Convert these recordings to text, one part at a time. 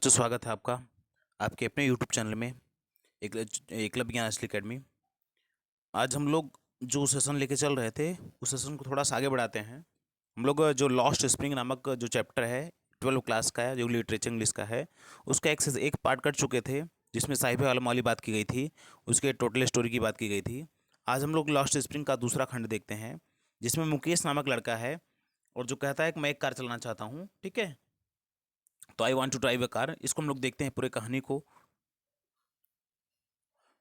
दोस्तों, स्वागत है आपका आपके अपने यूट्यूब चैनल में एकलव्य ज्ञान असली अकेडमी। आज हम लोग जो सेशन लेके चल रहे थे उस सेशन को थोड़ा सा आगे बढ़ाते हैं। हम लोग जो लॉस्ट स्प्रिंग नामक जो चैप्टर है 12 क्लास का है, जो लिटरेचर इंग्लिश का है, उसका एक पार्ट कर चुके थे जिसमें साहिबे आलम वाली बात की गई थी, उसके टोटल स्टोरी की बात की गई थी। आज हम लोग लॉस्ट स्प्रिंग का दूसरा खंड देखते हैं जिसमें मुकेश नामक लड़का है और जो कहता है कि मैं एक कार चलाना चाहता हूँ। ठीक है, तो I want to drive a car. इसको हम लोग देखते हैं पूरे कहानी को।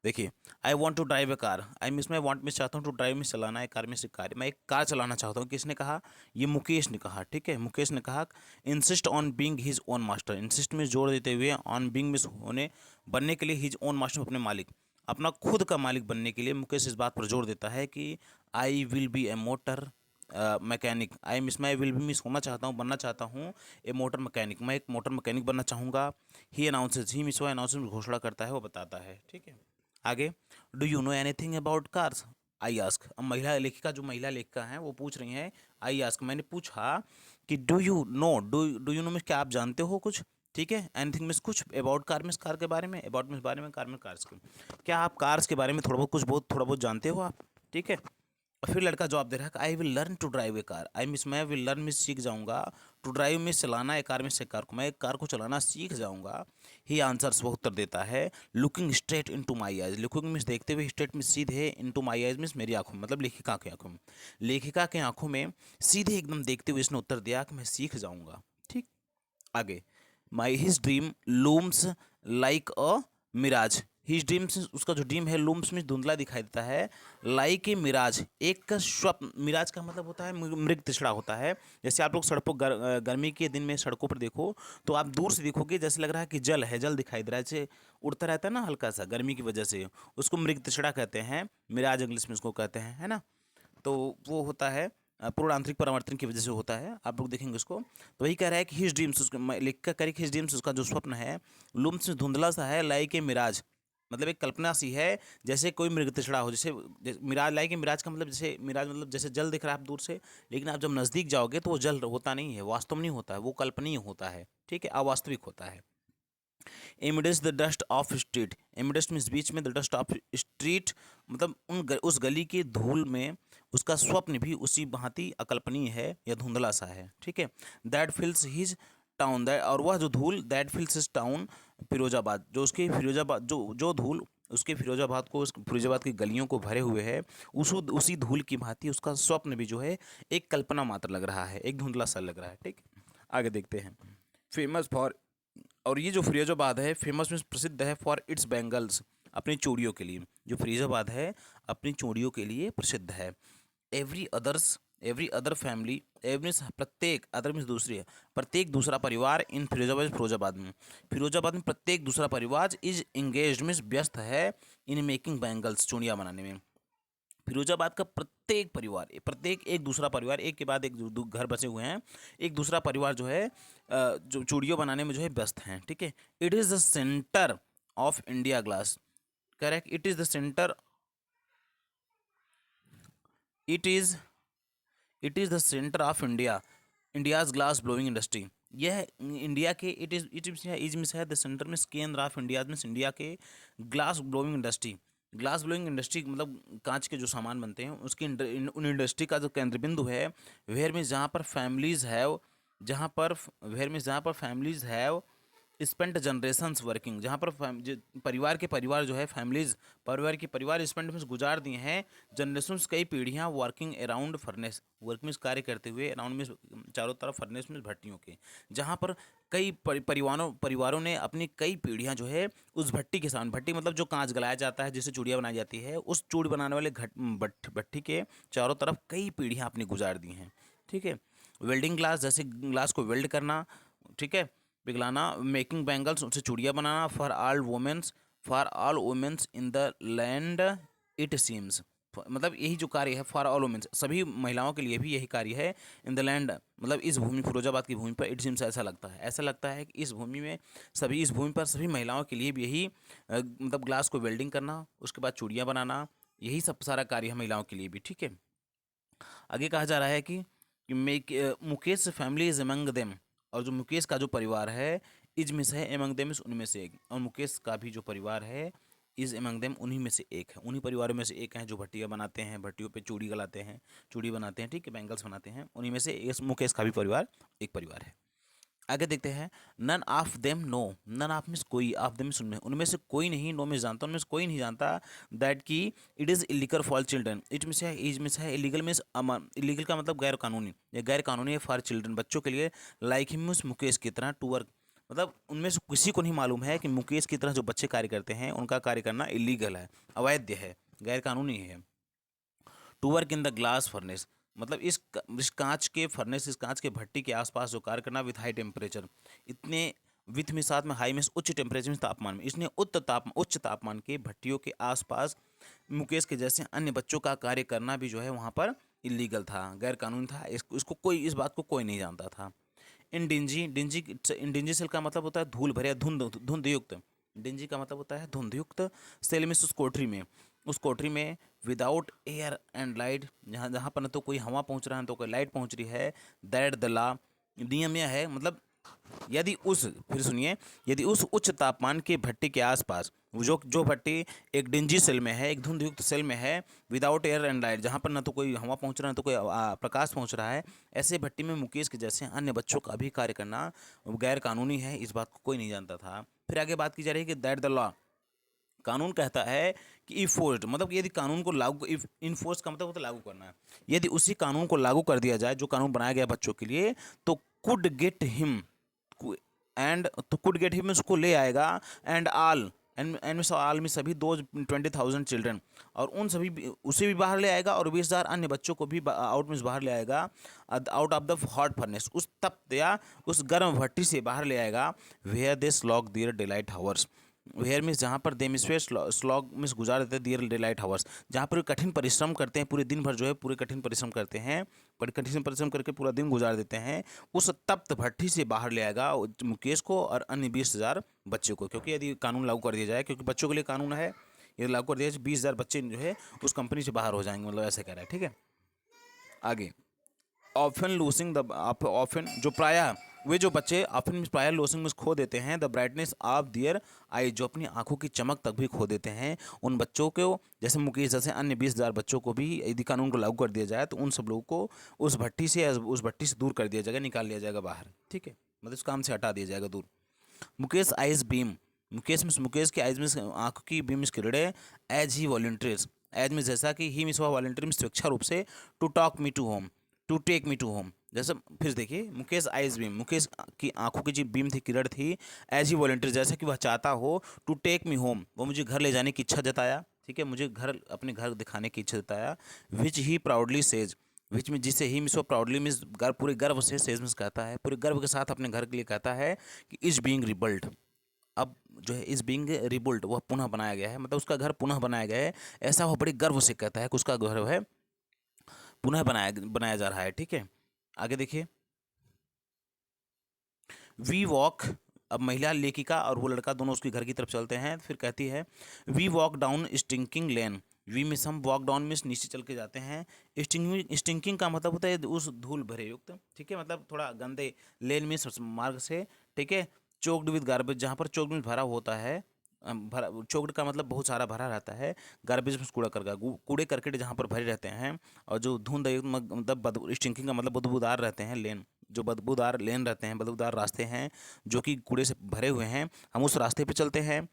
देखिए, I want to drive a car, I means मैं वॉन्ट मिस चाहता हूँ, टू ड्राइव मिस चलाना है, कार में से कार, मैं एक कार चलाना चाहता हूँ। किसने कहा? ये मुकेश ने कहा। ठीक है, मुकेश ने कहा insist on being his own master, insist में जोड़ देते हुए ऑन बीइंग मिस होने बनने के लिए, हिज ओन मास्टर अपने मालिक, अपना खुद का मालिक बनने के लिए मुकेश इस बात पर जोर देता है कि I will be a motor mechanic, I means मैं विल भी मिस होना चाहता हूँ, बनना चाहता हूँ ए मोटर मैकेनिक, मैं एक मोटर मैकेनिक बनना चाहूँगा। ही अनाउंसेज, ही मिस वो अनाउंसमेंट घोषणा करता है, वो बताता है। ठीक है, आगे, do you know anything about cars, I ask. अब महिला लेखिका, जो महिला लेखिका हैं वो पूछ रही हैं आई आस्क, मैंने पूछा कि डू यू नो मीन्स क्या आप जानते हो कुछ। ठीक है, एनीथिंग मीन्स कुछ, अबाउट कार मीन्स कार के बारे में, अबाउट मीन्स बारे में, कार में कार्स के, क्या आप कार्स के बारे में थोड़ा बहुत जानते हो आप। ठीक है, और फिर लड़का जवाब दे रहा है कि I will learn to drive a car, I means मैं विल लर्न मिस सीख जाऊंगा, टू ड्राइव मिस चलाना, ए कार में से कार को, मैं एक कार को चलाना सीख जाऊंगा। ही आंसर्स, वो उत्तर देता है, looking straight into my eyes, looking means देखते हुए, स्ट्रेट मिस सीधे, into my eyes means मेरी आंखों में, मतलब लेखिका की आंखों में, लेखिका के आंखों में सीधे एकदम देखते हुए इसने उत्तर दिया कि मैं सीख जाऊंगा। ठीक, आगे, my his dream looms like a mirage, his dreams, उसका जो ड्रीम है, लूम्स में धुंधला दिखाई देता है, लाइक ए मिराज, एक का स्वप्न, मिराज का मतलब होता है मृग तृष्णा होता है। जैसे आप लोग सड़कों गर्मी के दिन में सड़कों पर देखो तो आप दूर से देखोगे जैसे लग रहा है कि जल है, जल दिखाई दे रहा है, जैसे उड़ता रहता है ना हल्का सा गर्मी की वजह से, उसको मृग तृष्णा कहते हैं, मिराज इंग्लिश में उसको कहते हैं, है ना। तो वो होता है पूर्ण आंतरिक परावर्तन की वजह से होता है, आप लोग देखेंगे उसको। तो वही कह रहा है कि हिज ड्रीम्स, उसका लिख कर करेक्ट, हिज ड्रीम्स, उसका जो स्वप्न है, लुम्स में धुंधला सा है, लाइक ए मिराज, मतलब एक कल्पना सी है, जैसे कोई मृग तृष्णा हो, मिराज, लाइक ए मिराज का मतलब जैसे मिराज मतलब जैसे जल दिख रहा है आप दूर से, लेकिन आप जब नज़दीक जाओगे तो वो जल होता नहीं है, वास्तव में नहीं होता है, वो कल्पनीय होता है। ठीक है, अवास्तविक होता है। Amidst the dust of street, amidst means बीच में, द डस्ट ऑफ स्ट्रीट मतलब उस गली की धूल में उसका स्वप्न भी उसी भांति अकल्पनीय है या धुंधला सा है। ठीक है, दैट फिल्स हिज टाउन, दैट, और वह जो धूल, दैट फिल्स हिज टाउन फिरोजाबाद, जो उसके फिरोजाबाद, जो धूल उसके फिरोजाबाद को, उस फिरोजाबाद की गलियों को भरे हुए है, उसी धूल की भांति उसका स्वप्न भी जो है एक कल्पना मात्र लग रहा है, एक धुंधला सा लग रहा है। ठीक, आगे देखते हैं। फेमस फॉर, और ये जो फिरोजाबाद है फेमस मीन्स प्रसिद्ध है, फॉर इट्स बैंगल्स, अपनी चूड़ियों के लिए, जो फिरोजाबाद है अपनी चूड़ियों के लिए प्रसिद्ध है। एवरी अदर फैमिली, एवरी प्रत्येक, अदर मीन्स दूसरी है, प्रत्येक दूसरा परिवार, इन फिरोजाबाद, फिरोजाबाद में प्रत्येक दूसरा परिवार इज इंगेज मीन्स व्यस्त है, इन मेकिंग बैंगल्स, चूड़ियाँ बनाने में। फिरोजाबाद का प्रत्येक परिवार, प्रत्येक एक दूसरा परिवार, एक के बाद एक घर बसे हुए हैं, एक दूसरा परिवार जो है जो चूड़ियों बनाने में जो है व्यस्त हैं। ठीक है, it is the centre of India glass, correct, it is the centre, it is it is the centre of India, India's glass blowing industry, यह इंडिया के, इज मिस है, द सेंटर में केंद्र ऑफ इंडिया मीन्स इंडिया के glass blowing industry, glass blowing industry मतलब कांच के जो सामान बनते हैं उसकी उन इंडस्ट्री का जो केंद्र बिंदु है, वेयर में जहाँ पर फैमिलीज हैव, जहाँ पर families have spent generations working, जहाँ पर परिवार के परिवार जो है, फैमिलीज परिवार की परिवार स्पेंट में गुजार दिए हैं, जनरेशंस कई पीढ़ियाँ, वर्किंग अराउंड फर्नेस, वर्क में कार्य करते हुए, अराउंड में चारों तरफ, फर्नेस में भट्टियों के, जहाँ पर कई परिवारों ने अपनी कई पीढ़ियाँ जो है उस भट्टी के सामने, भट्टी मतलब जो कांच गलाया जाता है जिससे चूड़ियाँ बनाई जाती है, उस चूड़ी बनाने वाले भट्टी के चारों तरफ कई पीढ़ियाँ अपनी गुजार दी हैं। ठीक है, वेल्डिंग ग्लास, जैसे ग्लास को वेल्ड करना, ठीक है, पिघलाना, मेकिंग बैंगल्स, उनसे चूड़ियाँ बनाना, for all womens in the land it seems, मतलब यही जो कार्य है, फॉर ऑल वुमेन्स, सभी महिलाओं के लिए भी यही कार्य है, इन द लैंड मतलब इस भूमि, फिरोजाबाद की भूमि पर, इट सीम्स ऐसा लगता है कि इस भूमि पर सभी महिलाओं के लिए भी यही मतलब ग्लास को वेल्डिंग करना, उसके बाद चूड़ियाँ बनाना, यही सब सारा कार्य है महिलाओं के लिए भी। ठीक है, आगे कहा जा रहा है कि Mukesh family is among them, और जो मुकेश का जो परिवार है इज मिस है एमंग देम इज उनमें से एक, और मुकेश का भी जो परिवार है इज एमंग देम उन्हीं में से एक है, उन्हीं परिवारों में से एक है जो भट्टियाँ बनाते हैं, भट्टियों पे चूड़ी गलाते हैं, चूड़ी बनाते हैं, ठीक है, बैंगल्स बनाते हैं, उन्हीं में से इस मुकेश का भी परिवार एक परिवार है। आगे देखते हैं, none of them know, none of means कोई, ऑफ देम उनमें, उनमें से कोई नहीं, नो मीन्स जानता, उनमें से कोई नहीं जानता दैट कि it is illegal for children, it means है, इज मीन्स है, इलीगल मीन्स इलीगल का मतलब गैर कानूनी, ये गैर कानूनी है फॉर चिल्ड्रन बच्चों के लिए, लाइक हिम मीन्स मुकेश की तरह टू वर्क, मतलब उनमें से किसी को नहीं मालूम है कि मुकेश की तरह जो बच्चे कार्य करते हैं उनका कार्य करना इलीगल है, अवैध है, गैर कानूनी है। To work in the glass furnace, मतलब इस कांच के फर्नेस, इस कांच के भट्टी के आसपास जो कार्य करना विथ हाई टेम्परेचर, इतने विथ में साथ में हाई में उच्च टेम्परेचर में तापमान में, इसने उच्च तापमान के भट्टियों के आसपास मुकेश के जैसे अन्य बच्चों का कार्य करना भी जो है वहाँ पर इलीगल था, गैर कानूनी था, इसको कोई, इस बात को कोई नहीं जानता था। इन डिंजी डिंजी इन डिंजी सेल का मतलब होता है धूल भरे, धुंध युक्त, डिंजी का मतलब होता है धुंध युक्त, सेल में उस कोठरी में, उस कोठरी में विदाउट एयर एंड लाइट, जहाँ जहाँ पर न तो कोई हवा पहुँच रहा है न तो कोई लाइट पहुँच रही है, दैट द लॉ, नियम यह है, मतलब यदि उस, फिर सुनिए, यदि उस उच्च तापमान के भट्टी के आसपास, जो जो भट्टी एक डिंजी सेल में है, एक धुंध युक्त सेल में है, विदाउट एयर एंड लाइट, जहाँ पर न तो कोई हवा पहुँच रहा है न तो कोई प्रकाश पहुँच रहा है, ऐसे भट्टी में मुकेश के जैसे अन्य बच्चों का भी कार्य करना गैर कानूनी है, इस बात को कोई नहीं जानता था। फिर आगे बात की जा रही है कि दैट द लॉ, कानून कहता है कि इफोर्स्ड, मतलब यदि कानून को लागू, इफ इन्फोर्स का मतलब होता है लागू करना है, यदि उसी कानून को लागू कर दिया जाए जो कानून बनाया गया बच्चों के लिए, तो कुड गेट हिम, एंड तो कुड गेट हिम उसको ले आएगा, एंड ऑल, एंड में ऑल में सभी दो 20,000 चिल्ड्रन, और उन सभी उसे भी बाहर ले आएगा और 20,000 अन्य बच्चों को भी आउट में बाहर ले आएगा, out of the hot furnace, उस तप्त या उस गर्म भट्टी से बाहर ले आएगा, where they slog their delight hours, where means जहाँ पर दे मिस स्लॉग मीन्स गुजार देते हैं, दियर डिलाइट हावर्स, जहाँ पर कठिन परिश्रम करते हैं, पूरे दिन भर जो है पूरे कठिन परिश्रम करते हैं, पर कठिन परिश्रम करके पूरा दिन गुजार देते हैं, उस तप्त भट्टी से बाहर ले आएगा मुकेश को और अन्य 20,000 बच्चों को, क्योंकि यदि कानून लागू कर दिया जाए, क्योंकि बच्चों के लिए कानून है, यदि लागू कर दिया जाए 20,000 बच्चे जो है उस कंपनी से बाहर हो जाएंगे, मतलब ऐसे कह रहा है, ठीक है। आगे, ऑफन लूसिंग द, ऑफन जो प्रायः, वे जो बच्चे ऑफन प्रायः लूसिंग में खो देते हैं द ब्राइटनेस ऑफ दियर आई, जो अपनी आंखों की चमक तक भी खो देते हैं, उन बच्चों को, जैसे मुकेश जैसे अन्य 20,000 बच्चों को भी यदि कानून को लागू कर दिया जाए तो उन सब लोगों को उस भट्टी से दूर कर दिया जाएगा, निकाल लिया जाएगा बाहर, ठीक है, मतलब उस काम से हटा दिया जाएगा दूर। मुकेश आइज बीम, मुकेश की आइज में आंखों की बीम किरणें, एज ही वॉलंटियर्स, एज में जैसा कि ही मिस हुआ वॉलंटियर में स्वेच्छा रूप से, to talk me to home, to take me to home, जैसे फिर देखिए मुकेश आइज बीम, मुकेश की आंखों की जो बीम थी, किरण थी, एज ही वॉलंटियर, जैसा कि वह चाहता हो, टू टेक मी होम, वो मुझे घर ले जाने की इच्छा जताया, ठीक है, मुझे घर, अपने घर दिखाने की इच्छा जताया, विच ही प्राउडली सेज, विच में जिसे ही मिस प्राउडली मिस गर्व, पूरे गर्व से सेज मिस कहता है, पूरे गर्व के साथ अपने घर के लिए कहता है कि इज बीइंग रिबल्ट, अब जो है इस बीइंग रिबुल्ट, वह पुनः बनाया गया है, मतलब उसका घर पुनः बनाया गया है, ऐसा वह बड़े गर्व से कहता है कि उसका घर है पुनः बनाया बनाया जा रहा है, ठीक है। आगे देखिए, वी वॉक, अब महिला लेखिका और वो लड़का दोनों उसके घर की तरफ चलते हैं, फिर कहती है we walk down stinking lane, we में हम वॉक डाउन में नीचे चल के जाते हैं, स्टिंकिंग का मतलब होता है उस धूल भरे युक्त, ठीक है, मतलब थोड़ा गंदे, लेन में मार्ग से, ठीक है, चोक्ड विद गार्बेज, जहाँ पर चोक्ड में भरा होता है, भरा, चोक्ड का मतलब बहुत सारा भरा रहता है, गार्बेज में कूड़ा करका, कूड़े करकट जहाँ पर भरे रहते हैं, और जो धुंध मतलब स्टिंकिंग का मतलब बदबूदार रहते हैं लेन, जो बदबूदार लेन रहते हैं, बदबूदार रास्ते हैं जो कि कूड़े से भरे हुए हैं, हम उस रास्ते पे चलते हैं,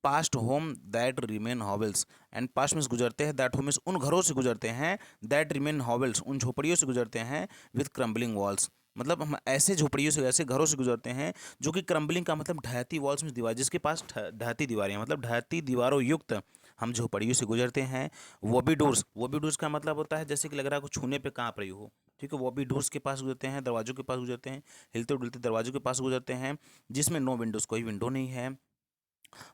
past home that remain Havells, and past में से गुजरते हैं, दैट होम उन घरों से गुजरते हैं, दैट रिमेन हॉवेल्स उन झोपड़ियों से गुजरते हैं, विथ क्रम्बलिंग वॉल्स, मतलब हम ऐसे झोपड़ियों से, ऐसे घरों से गुजरते हैं जो कि क्रम्बलिंग का मतलब ढहती वॉल्स में दीवार, जिसके पास ढहती दीवारें हैं, मतलब ढहती दीवारों युक्त हम झोपड़ियों से गुजरते हैं। वॉबी डोर्स का मतलब होता है जैसे कि लग रहा है कुछ छूने पे काँप रही हो, ठीक है, वॉबी डोर्स के पास गुजरते हैं, दरवाजों के पास गुजरते हैं, हिलते डुलते दरवाजों के पास गुजरते हैं, जिसमें नो विंडोज़, कोई विंडो नहीं है,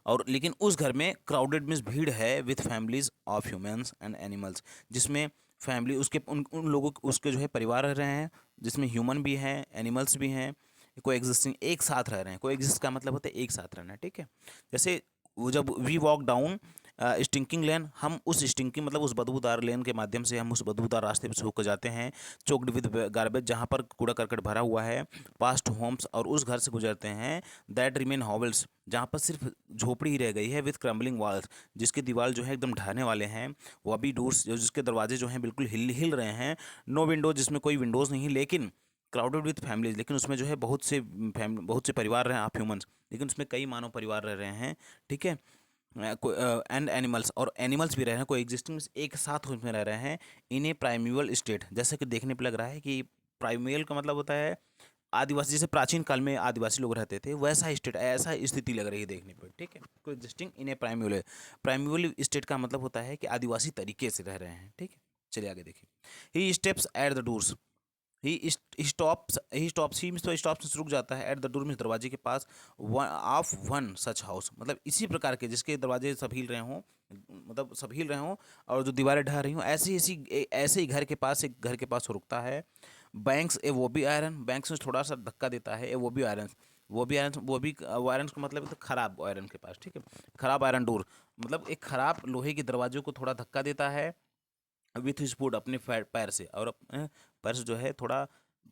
और लेकिन उस घर में क्राउडेड मीन्स भीड़ है, with families of humans and animals, जिसमें फैमिली उसके उन लोगों उसके जो है परिवार रह रहे हैं, जिसमें ह्यूमन भी हैं, एनिमल्स भी हैं, को एग्जिस्टिंग, एक साथ रह रहे हैं, को एग्जिस्ट का मतलब होता है एक साथ रहना, ठीक है। जैसे वो जब वी वॉक डाउन स्टिंकिंग लेन, हम उस स्टिंकिंग मतलब उस बदबूदार लेन के माध्यम से हम उस बदबूदार रास्ते पर से होकर जाते हैं। चोक्ड विद गार्बेज, जहाँ पर कूड़ा करकट भरा हुआ है। पास्ट होम्स, और उस घर से गुजरते हैं। दैट रिमेन हॉवल्स, जहाँ पर सिर्फ झोपड़ी ही रह गई है। विथ क्रम्बलिंग वॉल्स, जिसके दीवार जो है एकदम ढहने वाले हैं। वबी डोर्स, जिसके दरवाजे जो हैं बिल्कुल हिल हिल रहे हैं। नो विंडोज, जिसमें कोई विंडोज़ नहीं, लेकिन क्राउडेड विथ फैमिलीज, लेकिन उसमें जो है बहुत से परिवार रहे हैं, आप ह्यूमंस, लेकिन उसमें कई मानव परिवार रह रहे हैं। ठीक है। एंड एनिमल्स, और एनिमल्स भी रह रहे हैं, कोई एग्जिस्टिंग एक साथ उसमें रह रहे हैं। इन ए प्राइमेवल स्टेट, जैसे कि देखने पे लग रहा है कि प्राइमेवल का मतलब होता है आदिवासी, जैसे प्राचीन काल में आदिवासी लोग रहते थे वैसा स्टेट, ऐसा स्थिति लग रही है देखने पर। ठीक है। कोई एग्जिस्टिंग इन ए प्राइमेवल, प्राइमेवल स्टेट का मतलब होता है कि आदिवासी तरीके से रह रहे हैं। ठीक है। चलिए आगे देखिए। He steps at the doors, he stops रुक जाता है। एट द डोर मीन्स दरवाजे के पास। ऑफ वन सच हाउस, मतलब इसी प्रकार के जिसके दरवाजे सब हिल रहे हों, मतलब सब हिल रहे हों और जो दीवारें ढह रही हों, ऐसे ही घर के पास, एक घर के पास वो रुकता है। बैंक्स ए वो भी आयरन, बैंक्स में थोड़ा सा धक्का देता है। ए वो भी आयरन, वो आयरन का मतलब है तो खराब आयरन के पास। ठीक है। खराब आयरन डोर, मतलब एक खराब लोहे के दरवाजे को थोड़ा धक्का देता है। विथ हिज फुट, अपने पैर से, और अपने पैर से जो है थोड़ा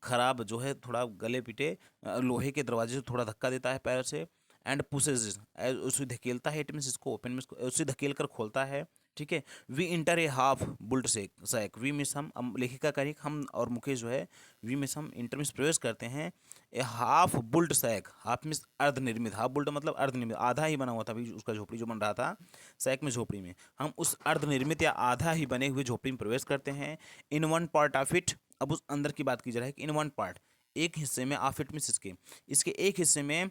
खराब, जो है थोड़ा गले पिटे लोहे के दरवाजे से थोड़ा धक्का देता है पैर से। एंड पुशेज, उसे धकेलता है। इट मीन्स इसको ओपन में उसे धकेल कर खोलता है। ठीक है। We enter a half built shack, we means हम लेखिका का हम और मुकेश जो है, वी मिस हम इंटर मिस प्रवेश करते हैं। A half built shack, half means अर्ध निर्मित, हाफ बुल्ट मतलब अर्ध निर्मित, आधा ही बना हुआ था अभी उसका झोपड़ी जो बन रहा था। सैक में झोपड़ी में हम उस अर्धनिर्मित या आधा ही बने हुए झोपड़ी में प्रवेश करते हैं। In one part of it, अब उस अंदर की बात की जा रही है कि इन वन पार्ट, एक हिस्से में, ऑफ इट में इसके एक हिस्से में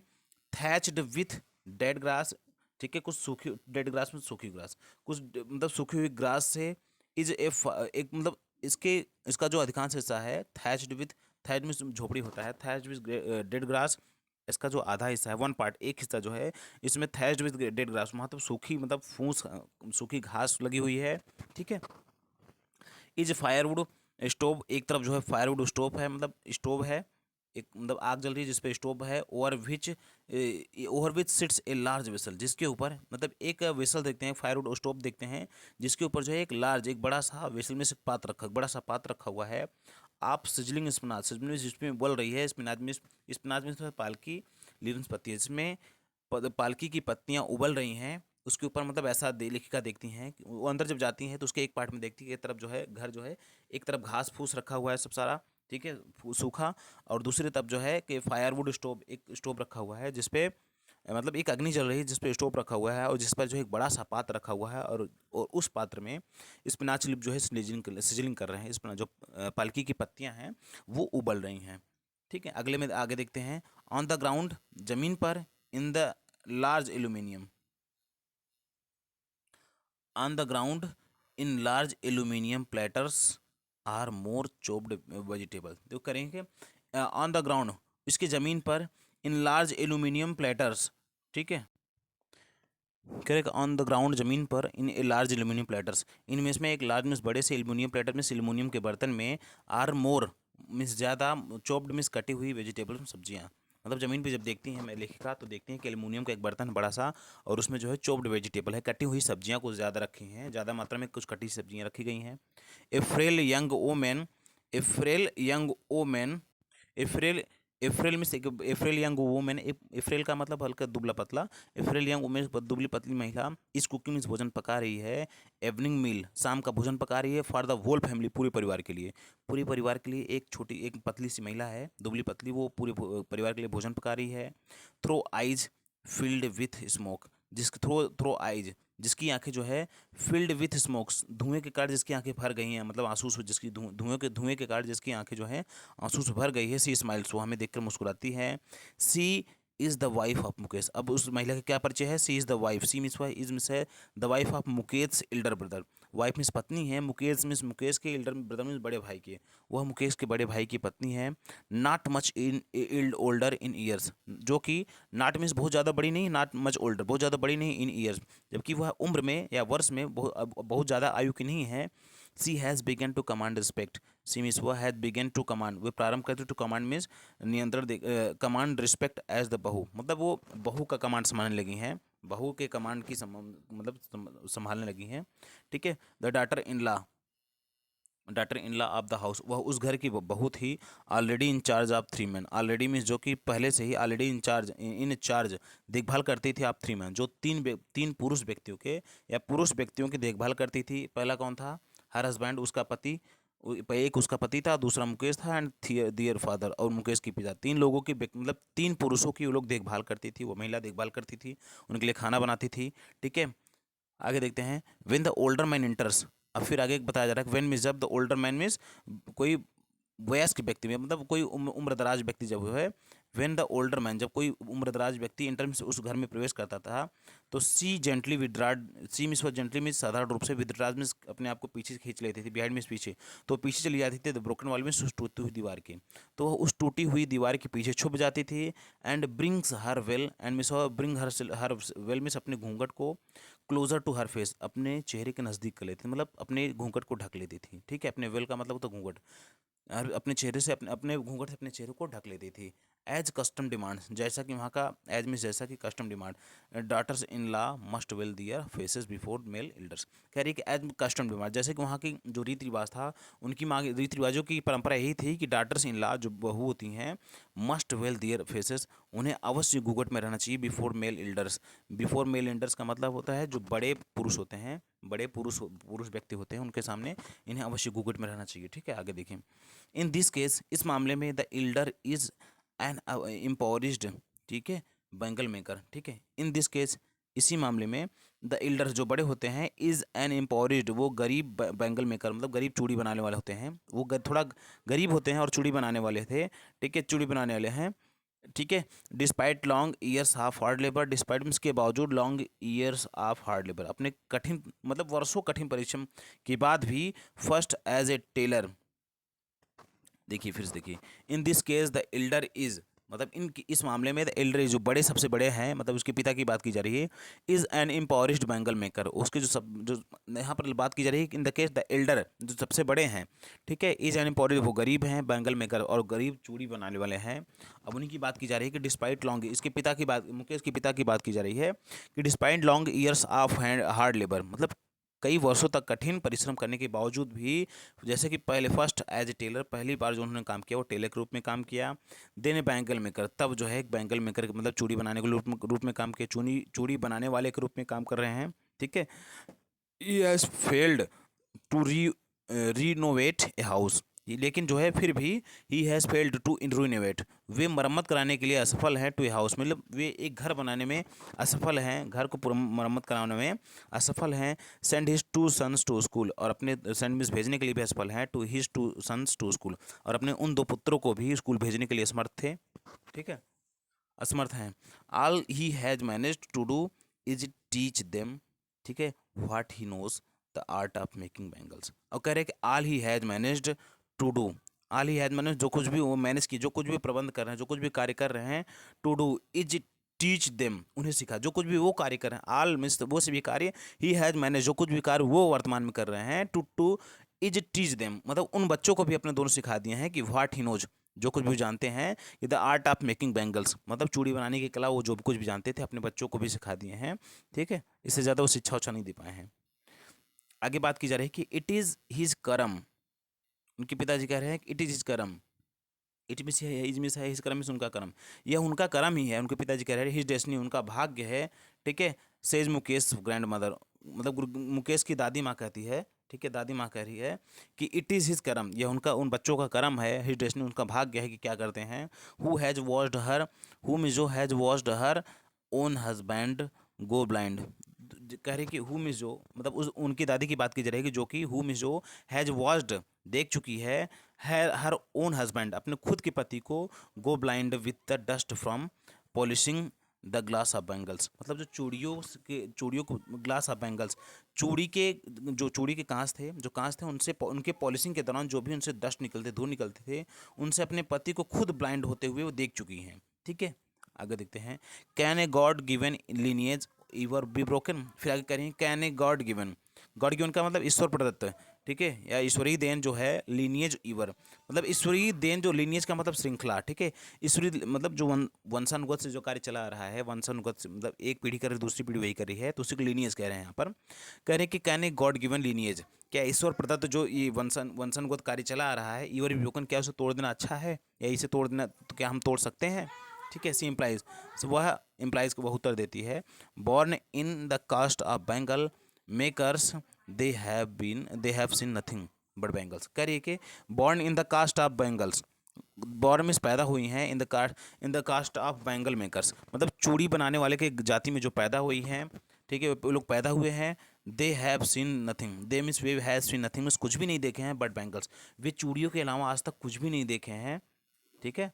थैच्ड विथ डेड ग्रास। ठीक है। कुछ सूखी डेड ग्रास में सूखी ग्रास, कुछ मतलब सूखी हुई ग्रास से। इज ए एक मतलब इसका जो अधिकांश हिस्सा है थैच्ड विथ, थैच में झोपड़ी होता है, थैच्ड विथ डेड ग्रास। इसका जो आधा हिस्सा है, वन पार्ट, एक हिस्सा जो है इसमें थैच्ड विद डेड ग्रास, वहाँ तो सूखी मतलब फूस, सूखी घास लगी हुई है। ठीक है। इज फायरवुड स्टोव, एक तरफ जो है फायरवुड स्टोव है, मतलब स्टोव है, एक मतलब आग जल रही है जिसपे स्टोव है। Over which sits a large vessel, जिसके ऊपर मतलब एक वेसल देखते हैं, फायरवुड स्टोव देखते हैं, जिसके ऊपर जो है एक बड़ा सा वेसल में से बड़ा सा पात्र रखा हुआ है। आप सिजलिंग स्पिनाच जिसमें बोल रही है, स्पिनाच में पालकी लीव्स पत्ती है, जिसमें पालकी की पत्तियां उबल रही हैं। उसके ऊपर मतलब ऐसा लेखिका देखती हैं कि वो अंदर जब जाती हैं तो उसके एक पार्ट में देखती है, एक तरफ जो है घर जो है, एक तरफ घास फूस रखा हुआ है सब सारा। ठीक है। सूखा। और दूसरी तरफ जो है कि फायरवुड स्टोव, एक स्टोव रखा हुआ है जिसपे मतलब एक अग्नि जल रही है जिसपे स्टोव रखा हुआ है, और जिस पर जो है एक बड़ा सा पात्र रखा हुआ है, और उस पात्र में स्पिनाच लिप जो है सिजलिंग कर रहे हैं। इस जो पालकी की पत्तियां हैं वो उबल रही हैं। ठीक है। अगले में आगे देखते हैं। ऑन द ग्राउंड, जमीन पर। In the large aluminium, on the ground in large aluminium platters are more chopped vegetable, तो करेंगे ऑन द ग्राउंड, इसके ज़मीन पर। In large aluminium platters. ठीक है। करेक्ट। ऑन द ग्राउंड, जमीन पर। इन लार्ज एल्यूमिनियम प्लेटर्स, इनमें इसमें एक लार्ज मिस बड़े से एल्यूमिनियम प्लेटर में, एल्यूमिनियम के बर्तन में। आर मोर मिस ज़्यादा, चॉप्ड मिस कटी हुई वेजिटेबल सब्जियाँ, मतलब ज़मीन पे जब देखती हैं मैं लेखिका तो देखती हैं कि एल्यूमिनियम का एक बर्तन है बड़ा सा, और उसमें जो है चॉप्ड वेजिटेबल है, कटी हुई सब्जियाँ कुछ ज़्यादा रखी हैं, ज़्यादा मात्रा में कुछ कटी सब्जियाँ रखी गई हैं। ए फ्रेल यंग ओमैन, ए फ्रेल यंग ओमैन, एफ्रेल, एफ्रेल में से एफ्रेल यंग वुमेन, एफ्रेल का मतलब हल्का दुबला पतला, एफ्रेल यंग वुमेन दुबली पतली महिला इस कुकिंग में भोजन पका रही है। इवनिंग मील, शाम का भोजन पका रही है। फॉर द होल फैमिली, पूरे परिवार के लिए, पूरे परिवार के लिए एक पतली सी महिला है, दुबली पतली, वो पूरे परिवार के लिए भोजन पका रही है। Through eyes filled with smoke, जिसके थ्रो आइज, जिसकी आंखें जो है फिल्ड विथ स्मोक्स, धुएं के कारण जिसकी आंखें भर गई हैं, मतलब आंसू से जिसकी धुएं के कारण जिसकी आंखें जो है आंसू से भर गई है। सी स्माइल्स, वो हमें देखकर मुस्कुराती है। She is the wife of Mukesh, अब उस महिला का क्या परिचय है। She is the wife, she means वाई, इज मिस है the wife of Mukesh elder brother, wife means पत्नी है, मुकेश मिस मुकेश के, एल्डर ब्रदर मिस बड़े भाई के, वह मुकेश के बड़े भाई की पत्नी है। Not much in yield older in years, जो कि नॉट मीन्स बहुत ज़्यादा बड़ी नहीं, नॉट मच ओल्डर बहुत ज़्यादा बड़ी नहीं, इन ईयर्स जबकि वह उम्र में या वर्ष में बहुत ज़्यादा आयु की नहीं है। She has begun to command respect, she means वह हैज़ बिगन टू कमांड, वे प्रारंभ करते, टू कमांड मीन्स नियंत्रण, command respect as the bahu, मतलब वो बहू का कमांड संभालने लगी हैं, बहू के कमांड की संभालने लगी हैं, ठीक है। Daughter in law of the house, वह उस घर की बहू थी। Already in charge of 3 man, already means जो कि पहले से ही, ऑलरेडी इन चार्ज देखभाल करती थी आप 3 मैन, जो तीन पुरुष व्यक्तियों के या पुरुष व्यक्तियों की देखभाल करती थी। पहला कौन था? हर हस्बैंड, उसका पति। एक उसका पति था, दूसरा मुकेश था, एंड दियर फादर, और मुकेश की पिता। 3 लोगों की तीन पुरुषों की वो लोग देखभाल करती थी, वो महिला देखभाल करती थी, उनके लिए खाना बनाती थी, ठीक है। आगे देखते हैं, व्हेन द ओल्डर मैन इंटर्स। अब फिर आगे बताया जा रहा है, व्हेन मीन्स जब, द ओल्डर मैन मीन्स कोई वयस्क व्यक्ति में, मतलब कोई उम्रदराज व्यक्ति जब है। व्हेन द ओल्डर मैन, जब कोई उम्रदराज व्यक्ति इंटर से उस घर में प्रवेश करता था, तो सी जेंटली विड्राड, सी मीन्स वो जेंटली मीन्स साधारण रूप से, विड्राड मीन्स अपने आप को पीछे खींच लेती थी, बिहाइंड मीन्स पीछे, तो पीछे चली जाती थी। द ब्रोकन वॉल मीन्स उस टूटी हुई दीवार की, तो वह उस टूटी हुई दीवार के पीछे छुप जाती थी। And brings her well, and miss bring her well means अपने घूंघट को क्लोजर टू हर फेस, अपने चेहरे के नज़दीक कर लेती थी, मतलब अपने घूंघट को ढक लेती थी, ठीक है। अपने वेल का मतलब होता घूंघट, और अपने चेहरे से अपने घूंघट से अपने चेहरे को ढक लेती थी। एज कस्टम डिमांड, जैसा कि वहाँ का एज मीन्स जैसा कि custom demand, daughters in law must veil their faces before male elders. कह रही है कि एज कस्टम डिमांड, जैसे कि वहाँ की जो रीति रिवाज था, उनकी माँ रीति रिवाजों की परंपरा यही थी कि डॉटर्स इन लॉ, जो बहू होती हैं, मस्ट वेल दियर फेसेस, उन्हें अवश्य घूंघट में रहना चाहिए before male elders. Before male elders का मतलब होता है जो बड़े पुरुष होते हैं, बड़े पुरुष व्यक्ति होते हैं, उनके सामने इन्हें अवश्य घूंघट में रहना चाहिए, ठीक है। आगे देखें, इन दिस केस, इस मामले में द एल्डर इज एन एम्पावरिज्ड, ठीक है, बैंगल मेकर, ठीक है। इन दिस केस, इसी मामले में द एल्डर, जो बड़े होते हैं, इज एन एम्पावरिज्ड, वो गरीब बैंगल मेकर, मतलब गरीब चूड़ी बनाने वाले होते हैं। वो थोड़ा गरीब होते हैं और चूड़ी बनाने वाले थे, ठीक है, चूड़ी बनाने वाले हैं, ठीक है। Despite long years of hard labour, despite means के बावजूद, long years of hard labour, अपने कठिन मतलब वर्षों कठिन परिश्रम के बाद भी, फर्स्ट एज ए टेलर। देखिए फिर से देखिए, in this case the Elder is, मतलब इस मामले में द एल्डर इज, जो बड़े सबसे बड़े हैं, मतलब उसके पिता की बात की जा रही है, इज एन एम्पावरिज्ड बैंगल मेकर, उसके जो यहाँ पर बात की जा रही है, in the case the Elder, जो सबसे बड़े हैं, ठीक है, इज एन एम्पावरिज्ड, वो गरीब हैं, बैंगल मेकर, और गरीब चूड़ी बनाने वाले हैं। अब उन्हीं की बात की जा रही है कि डिस्पाइट लॉन्ग, इसके पिता की बात, मुकेश के पिता की बात की जा रही है कि despite long years of hard labour, मतलब कई वर्षों तक कठिन परिश्रम करने के बावजूद भी, जैसे कि पहले फर्स्ट एज ए टेलर, पहली बार जो उन्होंने काम किया वो टेलर के रूप में काम किया। देन ए बैंगल मेकर, तब जो है एक बैंगल मेकर, मतलब चूड़ी बनाने के रूप में काम किया, चूड़ी बनाने वाले के रूप में काम कर रहे हैं, ठीक है। He has failed to renovate a house, लेकिन जो है फिर भी, he has failed to renovate, वे मरम्मत कराने के लिए असफल हैं, टू ए हाउस, मतलब वे एक घर बनाने में असफल हैं, घर को मरम्मत कराने में असफल हैं। Send his 2 sons to school, और अपने सेंड मीन्स भेजने के लिए भी असफल हैं, to his 2 sons to school, और अपने उन 2 पुत्रों को भी स्कूल भेजने के लिए असमर्थ थे, ठीक है, असमर्थ हैं। All he has managed to do is teach them, ठीक है, what he knows the art of making bangles. और कह रहे हैं कि all he has managed to do, all he has manage, जो कुछ भी वो मैनेज की, जो कुछ भी प्रबंध कर रहे हैं, जो कुछ भी कार्य कर रहे हैं, to do is teach them, उन्हें सिखा, जो कुछ भी वो कार्य कर रहे हैं, ऑल मीन्स वो सभी कार्य, ही हैज़ मैनेज, जो कुछ भी कार्य वो वर्तमान में कर रहे हैं, टू इज टीच देम, मतलब उन बच्चों को भी अपने दोनों सिखा दिए हैं कि व्हाट ही नोज, जो कुछ भी जानते हैं, कि the art of making bangles, मतलब चूड़ी बनाने की कला, वो जो कुछ भी जानते थे अपने बच्चों को भी सिखा दिए हैं, ठीक है। इससे ज़्यादा वो शिक्षा उच्छा नहीं दे पाए हैं। आगे बात की जा रही है कि इट इज़ हिज करम, उनके पिताजी कह रहे हैं कि इट इज़ हिज करम, इट मिस है, इज मिस है, हिज करम मिस उनका कर्म, यह उनका कर्म ही है, उनके पिताजी कह रहे हैं, हिज डेस्टिनी, उनका भाग्य है, ठीक है। सेज मुकेश ग्रैंड मदर, मतलब मुकेश की दादी माँ कहती है, ठीक है, दादी माँ कह रही है कि इट इज़ हिज करम, यह उनका उन बच्चों का कर्म है, हिज डेस्टिनी, उनका भाग्य है कि क्या करते हैं। Who has washed her, who means जो has washed her own husband go blind, कह रहे कि हु मिस जो, मतलब उस उनकी दादी की बात की जा रही है कि जो कि हु मिस जो हैज़ वॉश्ड, देख चुकी है, हर ओन हस्बैंड, अपने खुद के पति को, go blind with the dust from polishing the glass of bangles, मतलब जो चूड़ियों को, ग्लास ऑफ बैंगल्स, चूड़ी के कांच थे उनसे, उनके पॉलिशिंग के दौरान जो भी उनसे डस्ट निकलते, धूल निकलते थे, उनसे अपने पति को खुद ब्लाइंड होते हुए वो देख चुकी हैं, ठीक है। आगे देखते हैं, can a god given lineage ever be broken, फिर आगे करें, कैन ए गॉड गिवन का मतलब ईश्वर प्रदत्त, ठीक है, या ईश्वरीय देन जो है लीनियज ईवर, मतलब ईश्वरीय देन जो लीनियज का मतलब श्रृंखला, ठीक है, ईश्वरीय मतलब जो वंशानुगत से जो कार्य चला आ रहा है, वंशानुगत से मतलब एक पीढ़ी कर रही दूसरी पीढ़ी वही कर रही है, तो उसी को लीनियज कह रहे हैं यहाँ पर। कह रहे हैं कि can a god given lineage, क्या ईश्वर प्रदत्त जो ये वंशानुगत कार्य चला आ रहा है, ईवर विलोकन, क्या उसे तोड़ देना अच्छा है, या इसे तोड़ देना तो क्या हम तोड़ सकते हैं, ठीक है। सी इम्प्लाइज, वह इम्प्लाइज को वह उत्तर देती है, born in the caste of bangle makers they have seen nothing but bangles. करिए कि born in the caste of bangles, born में पैदा हुई हैं in the caste of bangle makers, मतलब चूड़ी बनाने वाले के जाति में जो पैदा हुई हैं, ठीक है, वो लोग पैदा हुए हैं। दे have seen nothing, they means way have seen nothing means कुछ भी नहीं देखे हैं, बट बैंगल्स, वे चूड़ियों के अलावा आज तक कुछ भी नहीं देखे हैं, ठीक है।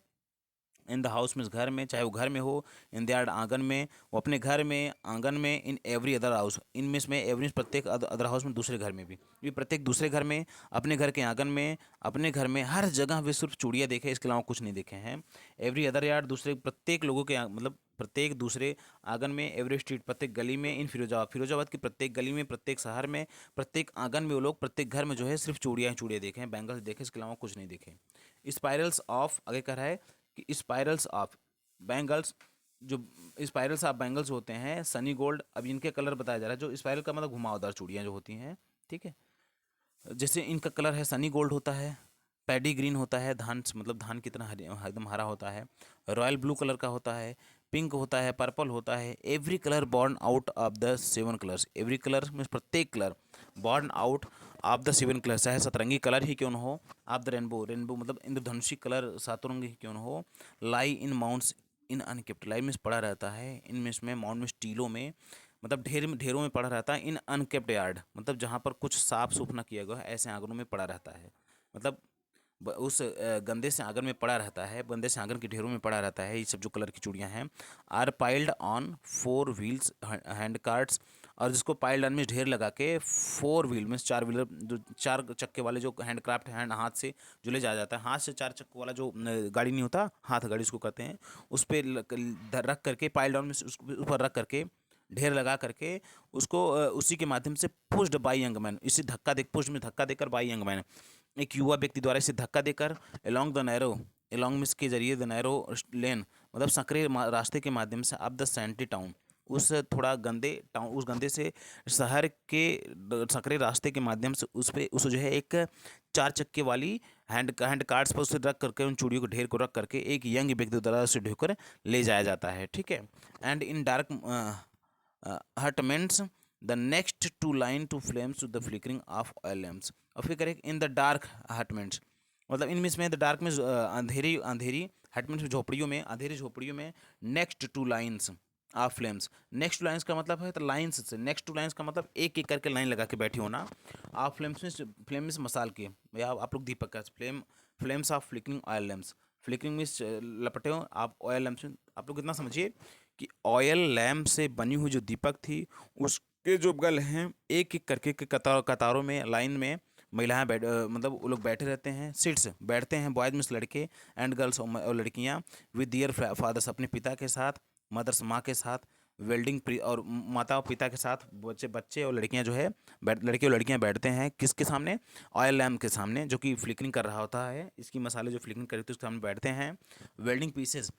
इन द हाउस मीन्स घर में, चाहे वो घर में हो, इन द यार्ड आंगन में, वो अपने घर में आंगन में, in every other house, in means में एवरी प्रत्येक अदर हाउस में दूसरे घर में भी प्रत्येक दूसरे घर में, अपने घर के आंगन में, अपने घर में, हर जगह वे सिर्फ चूड़ियाँ देखे, इसके अलावा कुछ नहीं देखे हैं। एवरी अदर यार्ड, दूसरे प्रत्येक लोगों के मतलब प्रत्येक दूसरे आंगन में, एवरी स्ट्रीट प्रत्येक गली में, इन फिरोजाबाद की प्रत्येक गली में, प्रत्येक शहर में, प्रत्येक आंगन में वो लोग प्रत्येक घर में जो है सिर्फ चूड़ियाँ देखे हैं, बैंगल्स देखे, इसके अलावा कुछ नहीं देखे। स्पाइरल्स ऑफ, आगे कह रहा है कि स्पाइरल्स ऑफ बैंगल्स, जो स्पाइरल्स ऑफ बैंगल्स होते हैं सनी गोल्ड, अब इनके कलर बताया जा रहा है, जो स्पाइरल का मतलब घुमावदार चूड़ियाँ जो होती हैं, ठीक है, जैसे इनका कलर है सनी गोल्ड होता है, पैडी ग्रीन होता है, धान मतलब धान कितना एकदम हरा होता है, रॉयल ब्लू कलर का होता है, पिंक होता है, पर्पल होता है, every colour born out of the 7 colours, every colour में प्रत्येक colour, born out of the 7 colour, चाहे सतरंगी कलर ही क्यों न हो, ऑफ द रेनबो, रेनबो मतलब इंद्रधनुषी कलर सातों रंग ही क्यों न हो, लाई इन माउंट्स इन अनकेप्ट, लाई में पड़ा रहता है, इनमें इसमें माउंट में टीलों में, मतलब ढेरों में पड़ा रहता है, इन अनकेप्ट यार्ड मतलब जहाँ पर कुछ साफ सुफ ना किया गया है, ऐसे आंगनों में पड़ा रहता है, मतलब उस गंदे से आंगन में पड़ा रहता है, गंदे से आंगन के ढेरों में पड़ा रहता है, ये सब जो कलर की चूड़ियाँ हैं। Are piled on 4 wheels hand carts, और जिसको पाइल्ड ऑन में ढेर लगा के 4 व्हील में 4 व्हीलर, जो 4 चक्के वाले जो हैंड क्राफ्ट हैंड हाथ से जो ले जाया जाता है, हाथ से 4 चक्के वाला जो गाड़ी नहीं होता, हाथ गाड़ी उसको कहते हैं, उस पर रख करके पाइल्ड ऑन में उसको ऊपर रख करके ढेर लगा करके उसको उसी के माध्यम से पुश्ड बाई यंग मैन, इसे धक्का दे, पुश में धक्का देकर बाई यंग मैन, एक युवा व्यक्ति द्वारा इसे धक्का देकर along the narrow, along miss के जरिए द नैरो लेन मतलब संकरे रास्ते के माध्यम से अब द सैंटी टाउन, उस थोड़ा गंदे टाउन, उस गंदे से शहर के संकरे रास्ते के माध्यम से उस पे उस जो है एक 4 चक्के वाली हैंड कार्ड्स पर उसे रख करके उन चूड़ियों को ढेर को रख करके एक यंग व्यक्ति द्वारा उसे ढोकर ले जाया जाता है, ठीक है। And in dark hutments the next to line to flames to the flickering of oil lamps, और फिर करें इन द डार्क हटमेंट्स, मतलब इनमें इसमें द डार्क में अंधेरी अंधेरी हटमेंट्स में झोपड़ियों में, अंधेरी झोपड़ियों में, next two lines of flames, next two lines का मतलब है तो लाइन्स से, नेक्स्ट टू लाइन्स का मतलब एक एक करके लाइन लगा के बैठी होना, ऑफ फ्लेम्स में, फ्लेम में मसाल के, या आप लोग दीपक का flames of flickering oil lamps, flickering में लपटे हो आप ऑयल लैम्प्स में, आप लोग इतना समझिए कि ऑयल लैम्प से बनी हुई जो दीपक थी उसके जो बगल हैं एक एक करके के कतारों में लाइन में महिलाएं मतलब वो लोग बैठे रहते हैं, सीट्स बैठते हैं, बॉयज मीन्स लड़के एंड गर्ल्स और लड़कियां, विद दियर फादर्स अपने पिता के साथ, मदर्स माँ के साथ, वेल्डिंग और माता और पिता के साथ, बच्चे बच्चे और लड़कियां जो है लड़के और लड़कियां बैठते हैं किसके सामने, ऑयल लैम्प के सामने जो कि फ्लिकरिंग कर रहा होता है, इसकी मसाले जो फ्लिकरिंग कर रही होती है उसके सामने बैठते हैं। वेल्डिंग पीसेस,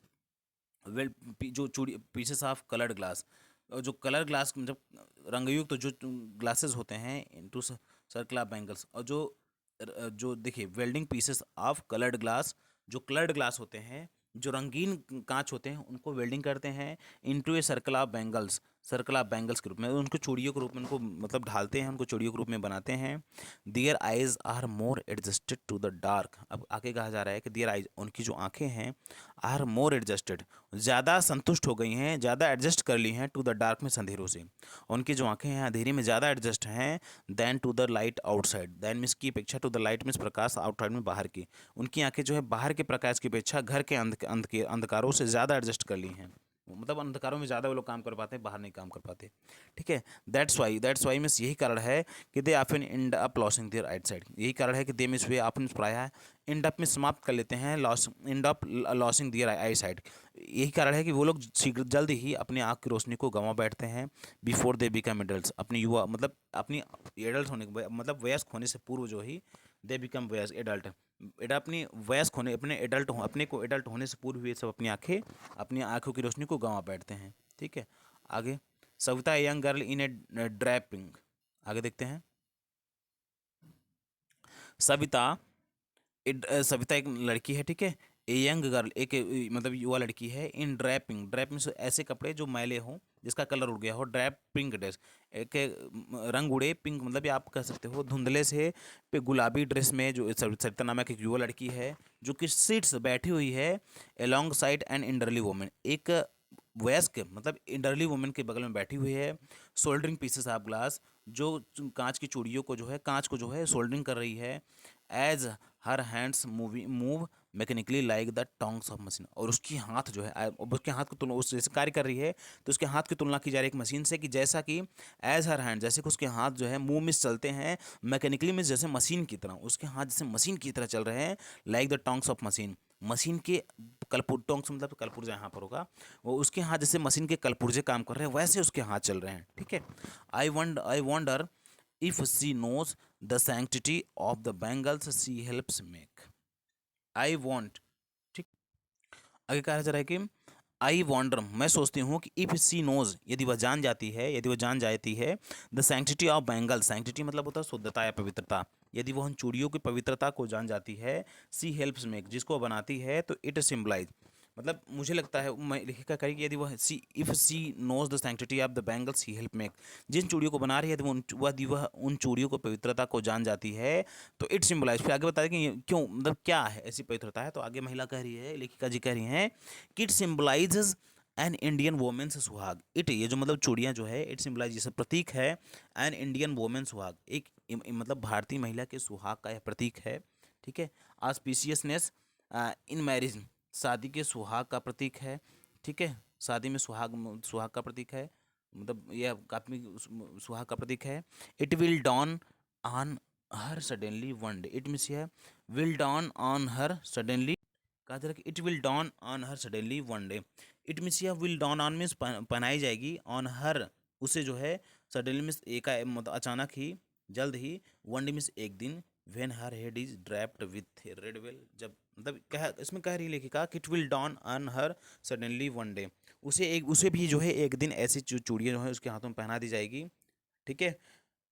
वेल जो चूड़ी पीसेस ऑफ कलर्ड ग्लास, जो कलर ग्लास मतलब रंगयुक्त जो ग्लासेस होते हैं इनटू सर्कल ऑफ बैंगल्स, और जो देखिए welding pieces of coloured glass, जो कलर्ड ग्लास होते हैं जो रंगीन कांच होते हैं उनको वेल्डिंग करते हैं into a circle of bangles, circle of bangles के रूप में, उनको चूड़ियों के रूप में उनको मतलब ढालते हैं, उनको चूड़ियों के रूप में बनाते हैं। Their eyes are more adjusted to the dark, अब आगे कहा जा रहा है कि दियर आइज उनकी जो आंखें हैं आर मोर एडजस्टेड, ज़्यादा संतुष्ट हो गई हैं, ज़्यादा एडजस्ट कर ली हैं टू द डार्क में अंधेरों से, उनकी जो आंखें हैं अंधेरे में ज़्यादा एडजस्ट हैं than to the light outside, than means की अपेक्षा टू द लाइट मीन्स प्रकाश, आउटसाइड में बाहर की, उनकी आंखें जो है बाहर के प्रकाश की अपेक्षा घर के अंधकारों से ज़्यादा एडजस्ट कर ली हैं, मतलब अंधकारों में ज़्यादा वो लोग काम कर पाते हैं, बाहर नहीं काम कर पाते। ठीक है, दैट्स वाई मीन्स यही कारण है कि they often end up losing their eyesight. यही कारण है कि दे मीन्स वे ऑफन प्राय है एंड अप में समाप्त कर लेते हैं, lose end up losing their eyesight. यही कारण है कि वो लोग शीघ्र जल्द ही अपनी आँख की रोशनी को गंवा बैठते हैं बिफोर दे बिकम एडल्ट। अपनी युवा मतलब अपनी एडल्ट होने के मतलब वयस्क होने से पूर्व जो ही दे बिकम वयस्क एडल्ट, एडा अपनी वयस्क होने अपने एडल्ट हो अपने को एडल्ट होने से पूर्व ये सब अपनी आंखों की रोशनी को गंवा बैठते हैं। ठीक है, आगे Savita young girl in A draping. आगे देखते हैं। सविता सविता एक लड़की है, ठीक है। ए यंग गर्ल एक मतलब युवा लड़की है। इन ड्रैपिंग, ड्रैपिंग से ऐसे कपड़े जो मैले हों, जिसका कलर उड़ गया हो। ड्रैप पिंक ड्रेस, एक रंग उड़े पिंक मतलब ये आप कह सकते हो धुंधले से पे गुलाबी ड्रेस में जो सरिता नामक एक युवा लड़की है जो कि सीट्स बैठी हुई है अलोंग साइड एन इंडरली वोमेन, एक वयस्क मतलब इंडरली वुमेन के बगल में बैठी हुई है। सोल्डरिंग पीसेस ऑफ ग्लास, जो कांच की चूड़ियों को जो है कांच को जो है सोल्डरिंग कर रही है। As her hands move mechanically like the tongs of machine, और उसकी हाथ जो है उसके हाथ की तुलना उस जैसे कार्य कर रही है तो उसके हाथ की तुलना की जा रही है एक मशीन से कि जैसा कि एज हर हैंड, जैसे कि उसके हाथ जो है मूव में चलते हैं मैकेनिकली में जैसे मशीन की तरह, उसके हाथ जैसे मशीन की तरह चल रहे हैं। Like the tongs of machine, machine के कलपुर, टोंग्स मतलब कलपुर्जा यहाँ पर होगा, वो उसके हाथ जैसे मशीन के कलपुर्जे काम कर रहे हैं वैसे उसके हाथ चल रहे हैं। ठीक है, I wonder if she knows the sanctity of the bangles she helps make. I want, ठीक, आगे कहा जा रहा है कि आई वॉन्डर, मैं सोचती हूँ कि इफ सी नोज, यदि वह जान जाती है, यदि वह जान जाती है the sanctity of bangle, sanctity मतलब होता है शुद्धता या पवित्रता, यदि वह उन चूड़ियों की पवित्रता को जान जाती है। सी हेल्प्स मेक, जिसको बनाती है तो इट सिम्बलाइज, मतलब मुझे लगता है मैं लेखिका करेगी यदि वह she if she knows the sanctity of the bangles she help make, जिन चूड़ियों को बना रही है यदि वह उन चूड़ियों को पवित्रता को जान जाती है तो इट सिम्बलाइज, फिर आगे बता दें कि क्यों मतलब क्या है ऐसी पवित्रता है। तो आगे महिला कह रही है, लेखिका जी कह रही हैं कि it symbolises an Indian women's सुहाग। इट ये जो मतलब चूड़ियाँ जो है इट सिम्बलाइज जैसे प्रतीक है एन इंडियन वोमेन सुहाग, एक मतलब भारतीय महिला के सुहाग का यह प्रतीक है। ठीक है, ऑस्पिशियसनेस इन मैरिज, शादी के सुहाग का प्रतीक है। ठीक है, शादी में सुहाग सुहाग का प्रतीक है, मतलब यह काफी सुहाग का प्रतीक है। It will dawn on her suddenly one day, it means यह will dawn on her suddenly, कहा जा रहा है कि it will dawn on her suddenly one day. It means यह विल डॉन ऑन मीन्स पहनाई जाएगी, ऑन हर उसे जो है, सडनली मीन्स एक मतलब अचानक ही, जल्द ही, वन डे मीन्स एक दिन, when her head is draped with red well, जब मतलब कह इसमें कह रही लेखिका कि it will dawn on her suddenly one day, उसे भी जो है एक दिन ऐसी चूड़ियाँ जो है उसके हाथों में पहना दी जाएगी। ठीक है,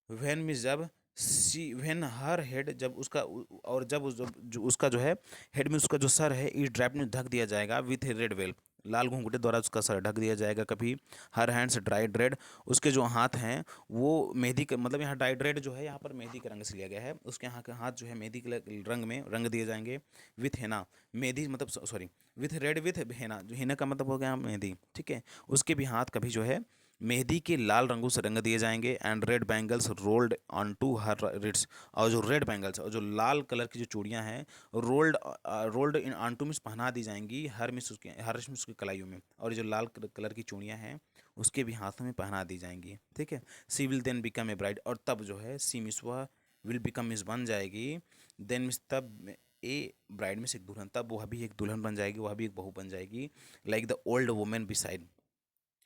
व्हेन मीन्स जब, सी व्हेन हर हेड जब उसका और जब जो उसका जो है हेड में उसका जो सर है इस ड्रैप में ढक दिया जाएगा विथ रेड वेल, लाल घुंघटे द्वारा उसका सर ढक दिया जाएगा। कभी हर हैंड्स ड्राइड रेड, उसके जो हाथ हैं वो मेहंदी के मतलब यहाँ ड्राइड रेड जो है यहाँ पर मेहंदी के रंग से लिया गया है, उसके यहाँ के हाथ जो है मेहंदी के रंग में रंग दिए जाएंगे। विथ हेना, मेहंदी मतलब सॉरी विथ रेड विथ हेना, जो हेना का मतलब हो गया मेहंदी। ठीक है, उसके भी हाथ कभी जो है मेहंदी के लाल रंगों से रंग दिए जाएंगे। And red bangles rolled on to her wrists, और जो रेड बैंगल्स और जो लाल कलर की जो चूड़ियां हैं rolled in on two means पहना दी जाएंगी हर मिस उसके हर मिस उसकी कलाइयों में, और जो लाल कलर की चूड़ियां हैं उसके भी हाथों में पहना दी जाएंगी। ठीक है, she will then become a bride, और तब जो है सी मिस वह विल बिकम मिस बन जाएगी। देन मिस तब ए ब्राइड में से एक दुल्हन, तब वह भी एक दुल्हन बन जाएगी, वह भी एक बहू बन जाएगी। Like the old women beside,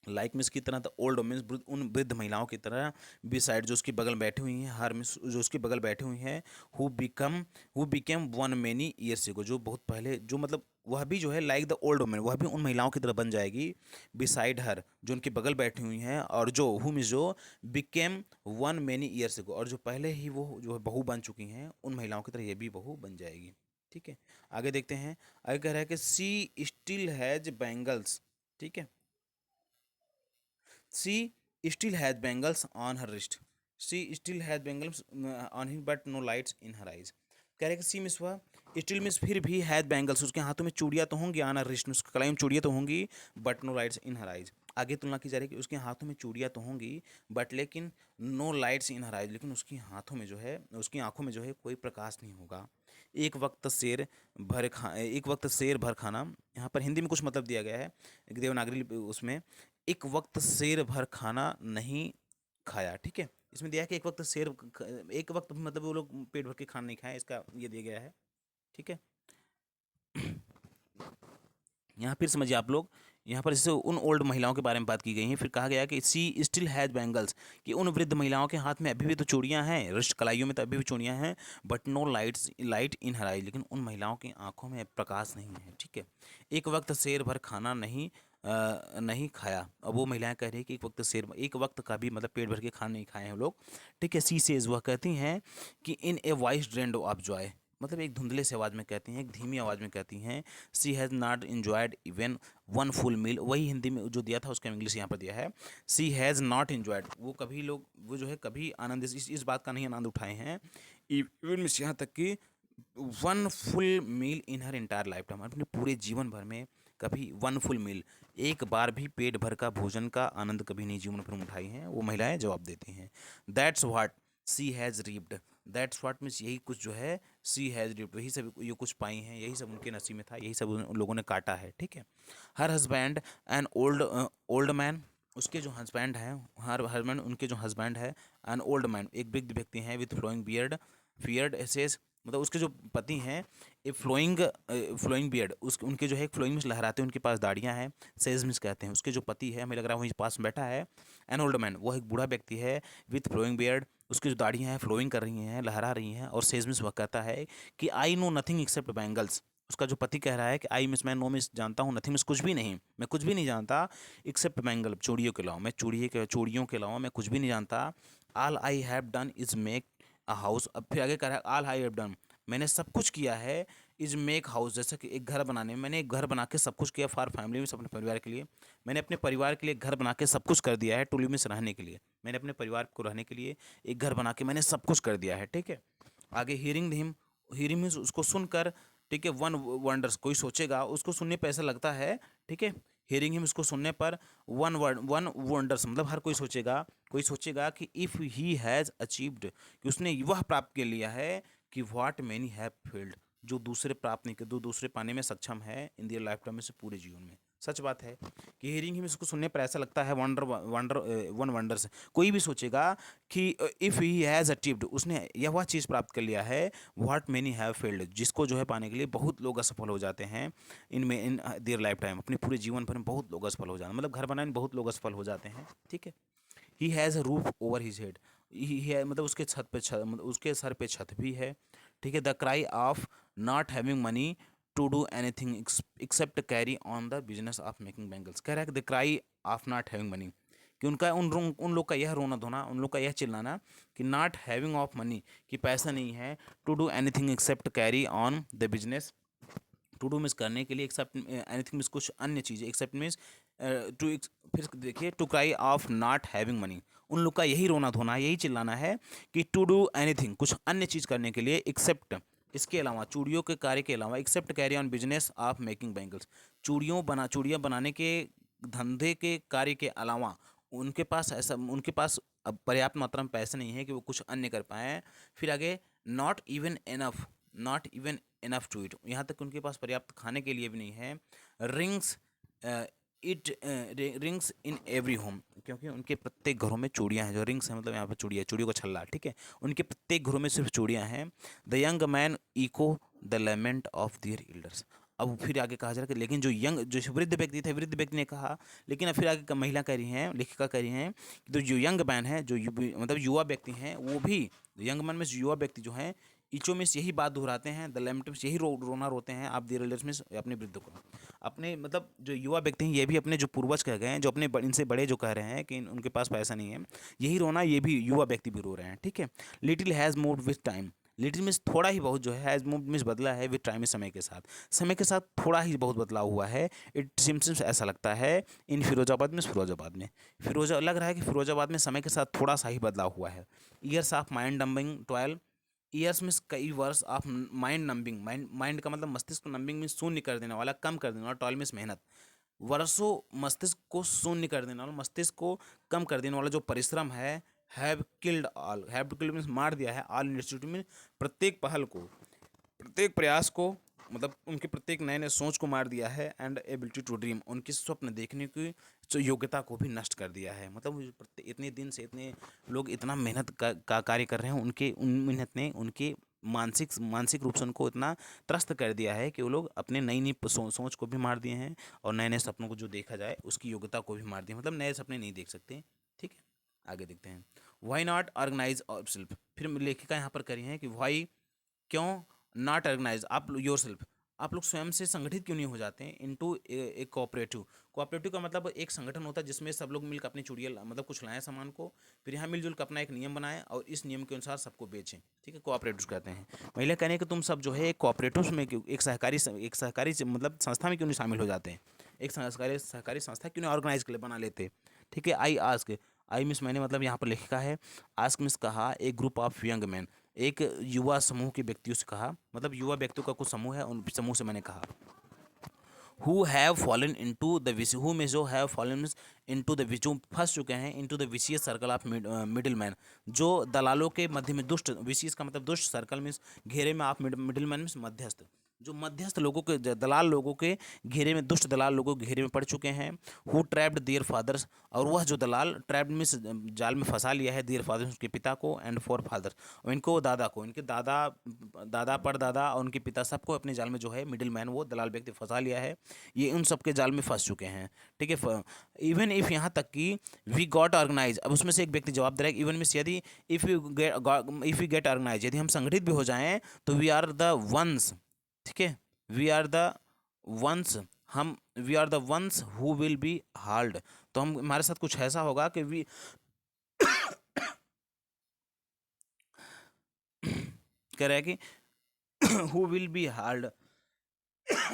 like miss की तरह द ओल्ड मीन्स उन वृद्ध महिलाओं की तरह, बी साइड जो उसकी बगल बैठी हुई हैं, हर मिस जो उसकी बगल बैठी हुई हैं, who become who became one many years को, जो बहुत पहले जो मतलब वह भी जो है लाइक द ओल्ड वुमेन, वह भी उन महिलाओं की तरह बन जाएगी। बिसाइड हर जो उनकी बगल बैठी हुई हैं, और जो हु मिस जो बिकेम वन मेनी ईयर्स को, और जो पहले ही वो जो है बहू बन चुकी हैं उन महिलाओं की तरह ये भी बहू बन जाएगी। ठीक है, आगे देखते हैं। आगे कह रहा है कि सी स्टिल हैज बैंगल्स। ठीक है, she still has bangles on her wrist. She still has bangles on him but no lights in her eyes. कह रहे कि सी मिस हुआ स्टिल मिस फिर भी हैज बैंगल्स, उसके हाथों में चूड़ियाँ तो होंगी, आना रिस्ट में उसके कलाई में चूड़ियाँ तो होंगी, but no lights in her eyes. आगे तुलना की जा रही है कि उसके हाथों में चूड़ियाँ तो होंगी बट लेकिन no lights in her eyes, लेकिन उसकी हाथों में जो है उसकी आंखों में जो है कोई प्रकाश नहीं होगा। एक वक्त शेर भर खाना, यहाँ पर हिंदी में कुछ मतलब दिया गया है एक देवनागरी उसमें, एक वक्त शेर भर खाना नहीं खाया, ठीक है। इसमें दिया है कि एक वक्त मतलब वो लोग पेट भर के खाना नहीं खाए, इसका ये दिया गया है, ठीक है। यहाँ फिर समझिए आप लोग, यहाँ पर जैसे उन ओल्ड महिलाओं के बारे में बात की गई है, फिर कहा गया कि सी स्टिल हैज बैंगल्स, कि उन वृद्ध महिलाओं के हाथ में अभी भी तो चूड़ियाँ हैं, रिस्ट कलाइयों में तो अभी भी चूड़ियाँ हैं, बट नो लाइट इन हर आई, लेकिन उन महिलाओं की आंखों में प्रकाश नहीं है, ठीक है। एक वक्त शेर भर खाना नहीं खाया। अब वो महिलाएं कह रही है कि एक वक्त का भी मतलब पेट भर के खाना नहीं खाए हैं वो लोग, ठीक है। सी सेज, वह कहती हैं कि in a voice drained of joy, मतलब एक धुंधले से आवाज़ में कहती हैं, एक धीमी आवाज़ में कहती हैं, she has not enjoyed even one full meal, वही हिंदी में जो दिया था उसका इंग्लिश यहाँ पर दिया है, सी हैज़ नॉट इन्जॉयड, वो जो है कभी आनंद इस बात का नहीं आनंद उठाए हैं, इवन मीन्स यहाँ तक कि वन फुल मील इन हर इंटायर लाइफ टाइम, अपने पूरे जीवन भर में कभी वन फुल मील, एक बार भी पेट भर का भोजन का आनंद कभी नहीं जीवन भर में उठाई हैं, वो महिलाएं जवाब देती हैं। That's what she has reaped, that's what means यही कुछ जो है सी हैज़ रीप्ड, वही सब ये कुछ पाई हैं, यही सब उनके नसीब में था, यही सब उन लोगों ने काटा है, ठीक है। Her husband an old man, उसके जो हस्बैंड हैं, हर हस्बैंड उनके जो हस्बैंड है, एन ओल्ड मैन एक वृद्ध व्यक्ति हैं, विथ फ्लोइंग बियर्ड एसेस, मतलब उसके जो पति हैं, ए फ्लोइंग बियर्ड, उस उनके जो है फ्लोइंग में लहराते हैं, उनके पास दाढ़ियाँ हैं, सेज मिस कहते हैं, उसके जो पति है, हमें लग रहा है वहीं पास में बैठा है, एन ओल्ड मैन, वो एक बूढ़ा व्यक्ति है, विथ फ्लोइंग बियर्ड, उसकी जो दाढ़ियाँ हैं फ्लोइंग कर रही हैं, लहरा रही हैं, और सेज मिस वह कहता है कि I know nothing accept bangles, उसका जो पति कह रहा है कि आई मिस मैं नो मिस जानता हूँ, नथिंग मिस कुछ भी नहीं, मैं कुछ भी नहीं जानता, एक्सेप्ट बैंगल चूड़ियों के अलावा, मैं चूड़ियों के अलावा मैं कुछ भी नहीं जानता, all I have done is make a house, अब फिर आगे कह रहा है ऑल आई हैव डन, मैंने सब कुछ किया है, इज मेक हाउस, जैसे कि एक घर बनाने में, मैंने एक घर बना के सब कुछ किया, फॉर फैमिली में, अपने परिवार के लिए, मैंने अपने परिवार के लिए घर बना के सब कुछ कर दिया है, टू लिव में रहने के लिए, मैंने अपने परिवार को रहने के लिए एक घर बना के मैंने सब कुछ कर दिया है, ठीक है। आगे हियरिंग मीन्स उसको सुनकर, ठीक है। वन वंडर्स, कोई सोचेगा, उसको सुनने पे ऐसा लगता है, ठीक है। हियरिंग हिम, उसको सुनने पर, वन वंडर्स मतलब हर कोई सोचेगा कि इफ़ ही हैज़ अचीव्ड, कि उसने वह प्राप्त कर लिया है, कि व्हाट मैनी हैव फेल्ड, जो दूसरे प्राप्त नहीं कर, जो दूसरे पाने में सक्षम है इन दियर लाइफ टाइम में से पूरे जीवन में। सच बात है कि हियरिंग हिम, इसको सुनने पर ऐसा लगता है, वन वंडर से कोई भी सोचेगा कि इफ़ ही हैज़ अचीव्ड, उसने यह वह चीज़ प्राप्त कर लिया है, व्हाट मैनी हैव फेल्ड, जिसको जो है पाने के लिए बहुत लोग असफल हो जाते हैं, इन देयर लाइफ टाइम, अपने पूरे जीवन भर में बहुत लोग असफल हो जाते हैं, मतलब घर बनाने में बहुत लोग असफल हो जाते हैं, ठीक है। He has a roof over his head, he है मतलब मतलब उसके सर पे छत भी है, ठीक है। The cry of not having money to do anything except carry on the business of making bangles, कह रहा है कि the cry of not having money, कि उन लोग का यह रोना धोना, उन लोग का यह चिल्लाना कि नॉट हैविंग ऑफ मनी, कि पैसा नहीं है, to do anything except carry on the business, to do means करने के लिए, एक्सेप्ट एनीथिंग मीन्स कुछ अन्य चीज़ें, एक्सेप्ट मीन्स टू, फिर देखिए to cry of not having money, उन लोग का यही रोना धोना, यही चिल्लाना है कि टू डू एनीथिंग, कुछ अन्य चीज़ करने के लिए, एक्सेप्ट इसके अलावा, चूड़ियों के कार्य के अलावा, except carry on business of making bangles, चूड़ियाँ बनाने के धंधे के कार्य के अलावा उनके पास अब पर्याप्त मात्रा में पैसे नहीं है कि वो कुछ अन्य कर पाएँ। फिर आगे not even enough to eat, यहाँ तक उनके पास पर्याप्त खाने के लिए भी नहीं है। Rings rings in every home, क्योंकि उनके प्रत्येक घरों में चूड़ियाँ हैं, जो रिंग्स हैं मतलब यहाँ पर चूड़ियों का छल्ला, ठीक है, उनके प्रत्येक घरों में सिर्फ चूड़ियाँ हैं। The young man echo the lament of their elders, अब फिर आगे कहा जा रहा है कि लेकिन जो वृद्ध व्यक्ति थे, वृद्ध व्यक्ति ने कहा, लेकिन अब फिर आगे महिला कह रही हैं, लेखिका कह रही हैं कि तो जो यंग मैन है, मतलब युवा व्यक्ति हैं, वो भी, यंग मैन में युवा व्यक्ति जो हैं, इचो में यही बात दोहराते हैं, द लेमेंट में यही रोना रोते हैं, आप देयर एल्डर्स में अपने वृद्ध को, अपने मतलब जो युवा व्यक्ति हैं, ये भी अपने जो पूर्वज कह गए हैं, जो अपने इनसे बड़े जो कह रहे हैं कि उनके पास पैसा नहीं है, यही रोना ये भी युवा व्यक्ति भी रो रहे हैं, ठीक है। Little has moved with time, little means थोड़ा ही बहुत जो है, हैज़ मूव्ड मीन्स बदला है, विथ टाइम समय के साथ थोड़ा ही बहुत बदलाव हुआ है। इट सिम्स ऐसा लगता है, इन फिरोजाबाद में, लग रहा है कि फिरोजाबाद में समय के साथ थोड़ा सा ही बदलाव हुआ है। Years of mind numbing 12, years means कई वर्ष ऑफ माइंड नंबिंग, माइंड का मतलब मस्तिष्क को, नंबिंग मीन्स शून्य कर देने वाला, कम कर देने वाला, टॉयल मीन्स मेहनत, वर्षों मस्तिष्क को शून्य कर देने वाला, मस्तिष्क को कम कर देने वाला जो परिश्रम है, हैव किल्ड मीन्स मार दिया है, ऑल इंस्टीट्यूट में प्रत्येक पहल को, प्रत्येक प्रयास को, मतलब उनके प्रत्येक नए नए सोच को मार दिया है। एंड एबिलिटी टू ड्रीम, उनकी स्वप्न देखने की जो योग्यता को भी नष्ट कर दिया है। मतलब इतने दिन से इतने लोग इतना मेहनत का कार्य कर रहे हैं, उनके उन मेहनत ने उनके मानसिक मानसिक रूप से उनको इतना त्रस्त कर दिया है कि वो लोग अपने नई नई सोच को भी मार दिए हैं, और नए नए सपनों को जो देखा जाए उसकी योग्यता को भी मार दिया, मतलब नए सपने नहीं देख सकते। ठीक है, आगे देखते हैं। वाई नॉट ऑर्गेनाइज और सेल्फ, फिर लेखिका यहाँ पर करी है कि वाई, क्यों नॉट ऑर्गेनाइज आप योर सेल्फ, आप लोग स्वयं से संगठित क्यों नहीं हो जाते हैं इनटू एक कोऑपरेटिव। कोऑपरेटिव का मतलब एक संगठन होता है जिसमें सब लोग मिलकर अपनी चूड़ियाँ मतलब कुछ लाएं सामान को, फिर यहाँ मिलजुल कर अपना एक नियम बनाएं और इस नियम के अनुसार सबको बेचें। ठीक है, कोऑपरेटिव कहते हैं। महिला कहने हैं कि तुम सब जो है एक कोऑपरेटिव में क्यों, एक सहकारी मतलब संस्था में क्यों नहीं शामिल हो जाते हैं, एक सहकारी संस्था क्यों नहीं ऑर्गेनाइज के लिए बना लेते। ठीक है, आई आस्क, आई मीन्स मैंने, मतलब यहाँ पर लिखा है आस्क मीन्स कहा, एक ग्रुप ऑफ यंग मैन, एक युवा समूह के व्यक्तियों से कहा, मतलब युवा व्यक्तियों का कुछ समूह है, उन समूह से मैंने कहा। Who have fallen into the wish, who में जो have fallen into the which, जो फंस चुके हैं into the vicious circle of middle man, जो दलालों के मध्य में दुष्ट, विशियस का मतलब दुष्ट, सर्कल मीन्स घेरे में, आप मिडिल मैन मीन्स मध्यस्थ, जो मध्यस्थ लोगों के दलाल लोगों के घेरे में, दुष्ट दलाल लोगों के घेरे में पड़ चुके हैं। हु ट्रैप्ड देयर फादर्स, और वह जो दलाल ट्रैप्ड मीन्स जाल में फंसा लिया है, देयर फादर्स उसके पिता को, एंड फोर फादर्स और इनको दादा को, इनके दादा दादा परदादा और उनके पिता सबको अपने जाल में जो है मिडिल मैन वो दलाल व्यक्ति फंसा लिया है, ये उन सबके जाल में फंस चुके हैं। ठीक है, इवन इफ, यहाँ तक कि वी गॉट ऑर्गेनाइज, अब उसमें से एक व्यक्ति जवाब दे रहा है इवन मीन्स यदि, इफ यू गेट ऑर्गेनाइज, यदि हम संगठित भी हो जाएं तो वी आर द वंस, ठीक है, वी आर द वंस, हम we are the ones who will be hard, तो हम, हमारे साथ कुछ ऐसा होगा कि वी कह रहा है कि हु विल बी हार्ड,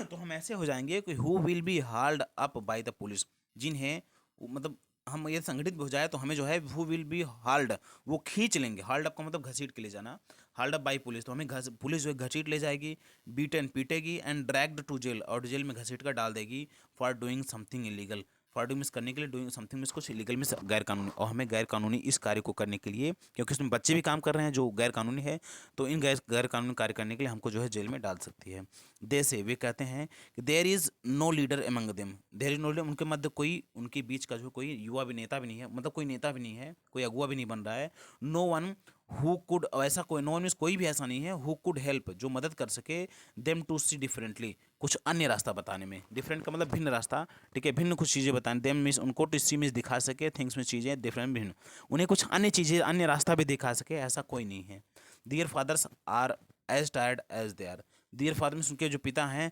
तो हम ऐसे हो जाएंगे कि who will be hard up by the police, जिन्हें, मतलब हम ये संगठित हो जाए तो हमें जो है हु विल बी हार्ड, वो खींच लेंगे, हार्ड अप का मतलब घसीट के ले जाना, हार्ड अप बाय पुलिस, तो हमें पुलिस जो है घसीट ले जाएगी, बीटन पीटेगी, एंड ड्रैग्ड टू जेल, और जेल में घसीट कर डाल देगी, for doing something illegal, for doing means करने के लिए, डूइंग समथिंग मिस कुछ इलीगल मिस गैर कानूनी, और हमें गैर कानूनी इस कार्य को करने के लिए, क्योंकि इसमें बच्चे भी काम कर रहे हैं जो गैर कानूनी है, तो इन गैर कानूनी कार्य करने के लिए हमको जो है जेल में डाल सकती है। दे से, वे कहते हैं कि there is no leader among them, there is no leader, उनके मध्य कोई, उनके बीच का जो कोई युवा भी नेता भी नहीं है, मतलब कोई नेता भी नहीं है, कोई अगुआ भी नहीं बन रहा है। नो वन हु कुड, ऐसा कोई, नो वन मीन्स कोई भी ऐसा नहीं है, हु कुड हेल्प, जो मदद कर सके, देम टू सी डिफरेंटली, कुछ अन्य रास्ता बताने में, डिफरेंट का मतलब भिन्न रास्ता, ठीक है, भिन्न कुछ चीज़ें बताने, देम मीन्स उनको, टू सी मीन्स दिखा सके, थिंग्स में चीज़ें, डिफरेंट भिन्न, उन्हें कुछ अन्य चीज़ें, अन्य रास्ता भी दिखा सके, ऐसा कोई नहीं है। Their fathers are as tired as they are, their father means उनके जो पिता हैं,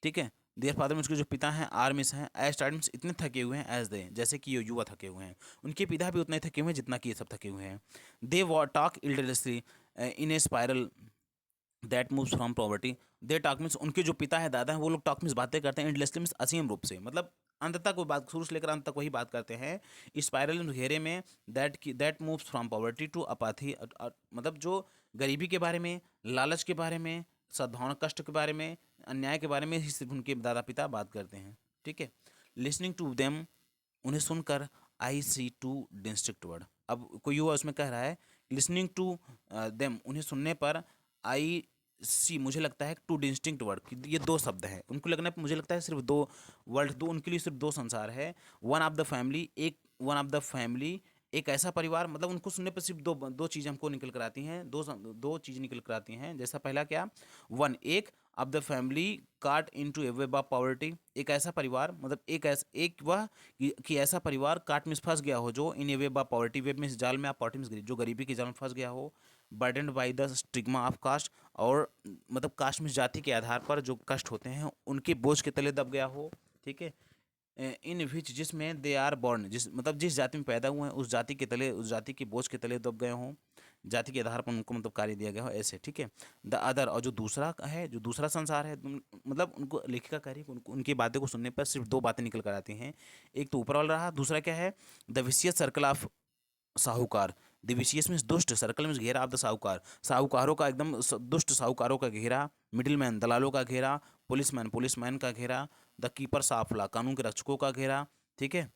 ठीक है, देयर फादर में उसके जो पिता हैं आर्मिस हैं, एज टाइम्स इतने थके हुए हैं, एज दे जैसे कि ये युवा थके हुए हैं, उनके पिता भी उतने थके हुए हैं जितना कि ये सब थके हुए हैं। They talk endlessly in a spiral that moves from poverty, they talk means उनके जो पिता है, दादा हैं, वो लोग टॉक मीन्स बातें करते हैं, इंडलेसली मीन्स असीम रूप से, मतलब अंत तक वो बात, शुरू से लेकर अंत तक वही बात करते हैं। स्पायरल घेरे में, that moves from poverty to apathy, मतलब जो गरीबी के बारे में, लालच के बारे में, सद्भावना कष्ट के बारे में, अन्याय के बारे में ही सिर्फ उनके दादा पिता बात करते हैं। ठीक है, लिसनिंग टू देम, उन्हें सुनकर, आई सी टू डिस्ट्रिक्ट वर्ड, अब कोई युवा उसमें कह रहा है लिसनिंग टू देम, उन्हें सुनने पर, आई सी, मुझे लगता है टू डिस्टिंक्ट वर्ड, ये दो शब्द हैं, उनको लगना, मुझे लगता है सिर्फ दो वर्ड, दो उनके लिए सिर्फ दो संसार है। वन ऑफ द फैमिली, एक वन ऑफ द फैमिली, एक ऐसा परिवार, मतलब उनको सुनने पर सिर्फ दो दो चीज़ें हमको निकल कर आती हैं, दो चीज़ निकल कर आती हैं, जैसा पहला क्या, वन, एक of the family caught in to a web of poverty, एक ऐसा परिवार, मतलब एक ऐसा, एक वह कि ऐसा परिवार काट में फंस गया हो, जो इन ए वेब ऑफ पॉवर्टी, वेब में इस जाल में, आप पॉवर्टी में जो गरीबी के जाल में फंस गया हो, burden by the stigma of caste, और मतलब कास्ट में जाति के आधार पर जो कष्ट होते हैं उनके बोझ के तले दब गया हो। ठीक है, इन विच, जिसमें दे आर बॉर्न, जिस मतलब जिस जाति में पैदा हुए हैं उस जाति के तले, उस जाति के बोझ के तले दब गए हों, जाति के आधार पर उनको मतलब कार्य दिया गया हो, ऐसे। ठीक है, द अदर, और जो दूसरा है, जो दूसरा संसार है, मतलब उनको लेखिका कह रही है कि उनकी बातें को सुनने पर सिर्फ दो बातें निकल कर आती हैं, एक तो ऊपर वाला रहा, दूसरा क्या है, द विशियस सर्कल ऑफ साहूकार, द विशियस मीन्स दुष्ट, सर्कल मीन्स घेरा ऑफ द साहूकार, साहूकारों का एकदम दुष्ट साहूकारों का घेरा, मिडिल मैन दलालों का घेरा, पुलिसमैन का घेरा, द कीपर्स ऑफ लॉ, कानून के रक्षकों का घेरा। ठीक है,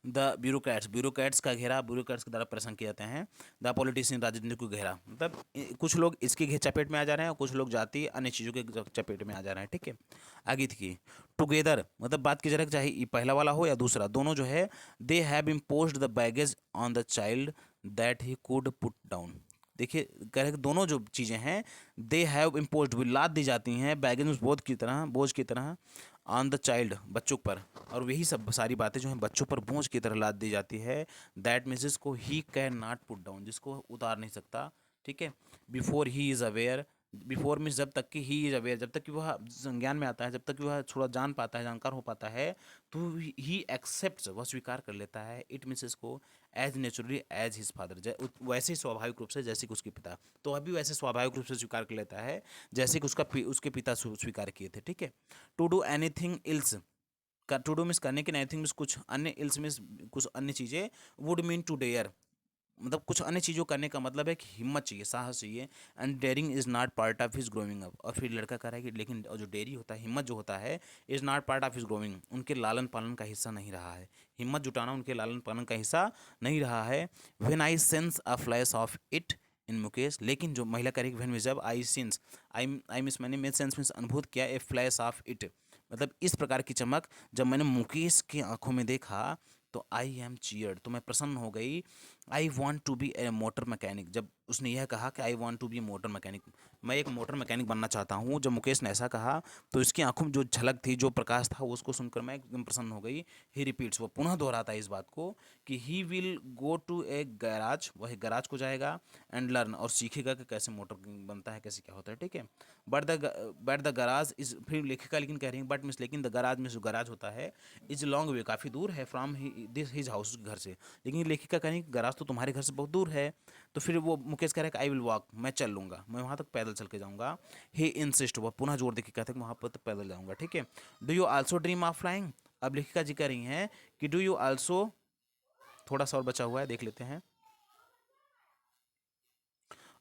द ब्यूरोक्रेट्स का घेरा, ब्यूरोक्रेट्स के द्वारा परेशान किए जाते हैं। द पॉलिटिशियन, राजनीति को घेरा, मतलब कुछ लोग इसके चपेट में आ जा रहे हैं और कुछ लोग जाति अन्य चीज़ों के चपेट में आ जा रहे हैं, ठीक है। आगे थी टुगेदर, मतलब बात की जा रही है चाहे ये पहला वाला हो या दूसरा, दोनों जो है they have imposed the baggage on the child that he could put down. देखिए कह रहे हैं कि दोनों जो चीज़ें हैं दे हैव इम्पोज्ड, भी लाद दी जाती हैं, बैगेज बोझ की तरह ऑन द चाइल्ड, बच्चों पर, और यही सब सारी बातें जो हैं बच्चों पर बोझ की तरह लाद दी जाती है। दैट मीन्स जिसको he can not put down, जिसको उतार नहीं सकता, ठीक है। Before he is aware, before means जब तक कि ही इज़ अवेयर, जब तक कि वह संज्ञान में आता है, जब तक कि वह थोड़ा जान पाता है, जानकार हो पाता है, तो ही एक्सेप्ट, वह स्वीकार कर लेता है, इट मीन्स इसको as naturally as his father, वैसे ही स्वाभाविक रूप से जैसे कि उसके पिता, तो अभी वैसे स्वाभाविक रूप से स्वीकार कर लेता है जैसे कि उसके पिता स्वीकार किए थे, ठीक है। To do anything else, to do means करने के, एनीथिंग मीन्स कुछ अन्य, इल्स मीन्स कुछ अन्य चीज़ें, वुड मीन टू डेयर, मतलब कुछ अन्य चीज़ों करने का मतलब है कि हिम्मत चाहिए, साहस चाहिए। And daring is not part of his growing up, और फिर लड़का कह रहा है कि लेकिन जो डेयरी होता है, हिम्मत जो होता है, is not part of his growing, उनके लालन पालन का हिस्सा नहीं रहा है, हिम्मत जुटाना उनके लालन पालन का हिस्सा नहीं रहा है। When I sense a flash of it in Mukesh, लेकिन जो महिला कह रही है व्हेन में, जब आई सेंस, आई मिस मैंने मेरे सेंस मीन्स अनुभूत किया, ए फ्लैश ऑफ इट, मतलब इस प्रकार की चमक जब मैंने मुकेश की आंखों में देखा तो आई एम चीयर्ड, तो मैं प्रसन्न हो गई। I want to be a motor mechanic, जब उसने यह कहा कि I want to be motor mechanic, मैं एक मोटर मैकेनिक बनना चाहता हूँ, जब मुकेश ने ऐसा कहा तो इसकी आंखों में जो झलक थी, जो प्रकाश था, उसको सुनकर मैं एकदम प्रसन्न हो गई। ही रिपीट्स, वो पुनः दोहराता है इस बात को कि he will go to a garage, वह गैराज को जाएगा, एंड लर्न, और सीखेगा कि कैसे मोटर बनता है, कैसे क्या होता है, ठीक है। बट द गराज इज, फिर लेखिका लेकिन कह रही है बट मीन्स लेकिन, द गराज में जो गराज होता है इज लॉन्ग वे, काफ़ी दूर है, फ्रॉम दिस हिज हाउस, घर से, लेकिन लेखिका कह रही है गराज तो तुम्हारे घर से बहुत दूर है। तो फिर वो मुकेश कह रहा है कि आई विल वॉक, मैं चल लूँगा, मैं वहाँ तक पैदल चल के जाऊँगा। ही इंसिस्ट, वह पुनः जोर देकर कहते हैं कि वहाँ पर तक पैदल जाऊँगा, ठीक है। Do you also dream of flying, अब लेखिका जी कह रही हैं कि डू यू आल्सो, थोड़ा सा और बचा हुआ है देख लेते हैं।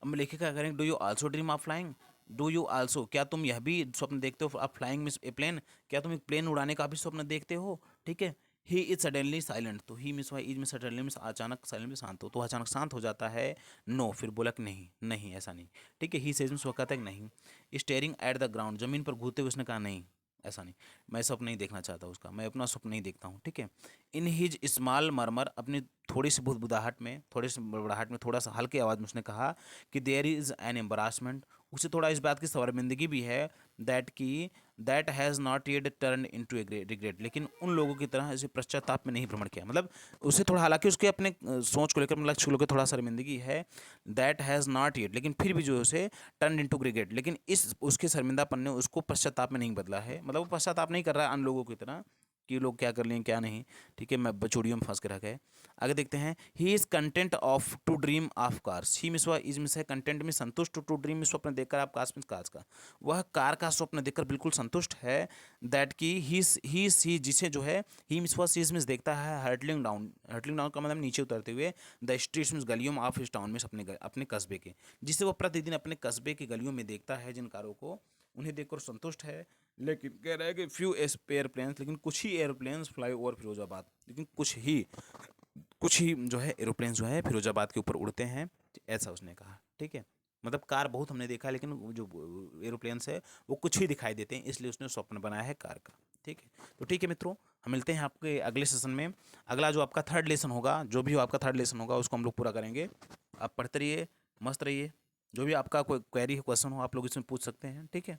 अब लेखिका कह रहे हैं do you also dream of flying, do you also, क्या तुम यह भी स्वप्न देखते हो, आप फ्लाइंग मिस ए प्लेन, क्या तुम एक प्लेन उड़ाने का भी स्वप्न देखते हो, ठीक है। ही इज सडनली साइलेंट, तो ही मिस इज में सडनली मिस अचानक, साइलेंट में शांत हो, तो अचानक शांत हो जाता है। नो, फिर बोला कि नहीं नहीं ऐसा नहीं, ठीक है। ही सेज में कहता है कि नहीं। स्टेयरिंग एट द ग्राउंड, जमीन पर घूरते हुए उसने कहा नहीं ऐसा नहीं, मैं स्वप्न नहीं देखना चाहता उसका, मैं अपना स्वप्न नहीं देखता हूँ, ठीक है। इन हिज स्मॉल मरमर, अपनी थोड़ी सी बुदबुदाहट में, थोड़ी सी बड़बड़ाहट में, थोड़ा सा हल्के आवाज़ में उसने कहा कि देयर इज़ एन एम्बरासमेंट, उसे थोड़ा इस बात की शर्मिंदगी भी है, दैट की that has not yet turn into A regret, लेकिन उन लोगों की तरह इसे पश्चाताप में नहीं भ्रमण किया, मतलब उसे थोड़ा, हालांकि उसके अपने सोच को लेकर, लक्ष्य को लेकर थोड़ा शर्मिंदगी है, दैट हैज़ नॉट येट, लेकिन फिर भी जो है उसे टर्न इनटू रिग्रेट, लेकिन इस उसके शर्मिंदापन ने उसको पश्चाताप में नहीं बदला है, मतलब वो पश्चाताप नहीं कर रहा है अन्य लोगों की तरह कि लोग क्या कर लें क्या नहीं, ठीक है, मैं बचूड़ियों में फंस के रह गए। आगे देखते हैं, he is content of to dream of cars, he मिसवा इज मिस है कंटेंट में संतुष्ट, टू ड्रीम में स्वप्न देखकर, आप कार्स में कार्स का, वह कार का स्वप्न देखकर बिल्कुल संतुष्ट है। दैट की ही जिसे जो है ही मिसवा सीज मिस देखता है, हर्टलिंग डाउन का मतलब नीचे उतरते हुए, द स्ट्रीट्स में गलियों में ऑफ हिज टाउन में, अपने कस्बे के, जिसे वह प्रतिदिन अपने कस्बे की गलियों में देखता है, जिन कारों को, उन्हें देखकर संतुष्ट है। लेकिन कह रहा है कि फ्यू एयरप्लेन्स, लेकिन कुछ ही एयरप्लेन्स फ्लाई ओवर फिरोजाबाद, लेकिन कुछ ही जो है एरोप्लेन जो है फिरोजाबाद के ऊपर उड़ते हैं, ऐसा उसने कहा, ठीक है। मतलब कार बहुत हमने देखा है, लेकिन वो जो एरोप्लेन्स है वो कुछ ही दिखाई देते हैं, इसलिए उसने स्वप्न बनाया है कार का, ठीक है। तो ठीक है मित्रों, हम मिलते हैं आपके अगले सेशन में। अगला जो आपका थर्ड लेसन होगा, जो भी आपका थर्ड लेसन होगा उसको हम लोग पूरा करेंगे। आप पढ़ते रहिए, मस्त रहिए, जो भी आपका कोई क्वेरी क्वेश्चन हो आप लोग इसमें पूछ सकते हैं, ठीक है।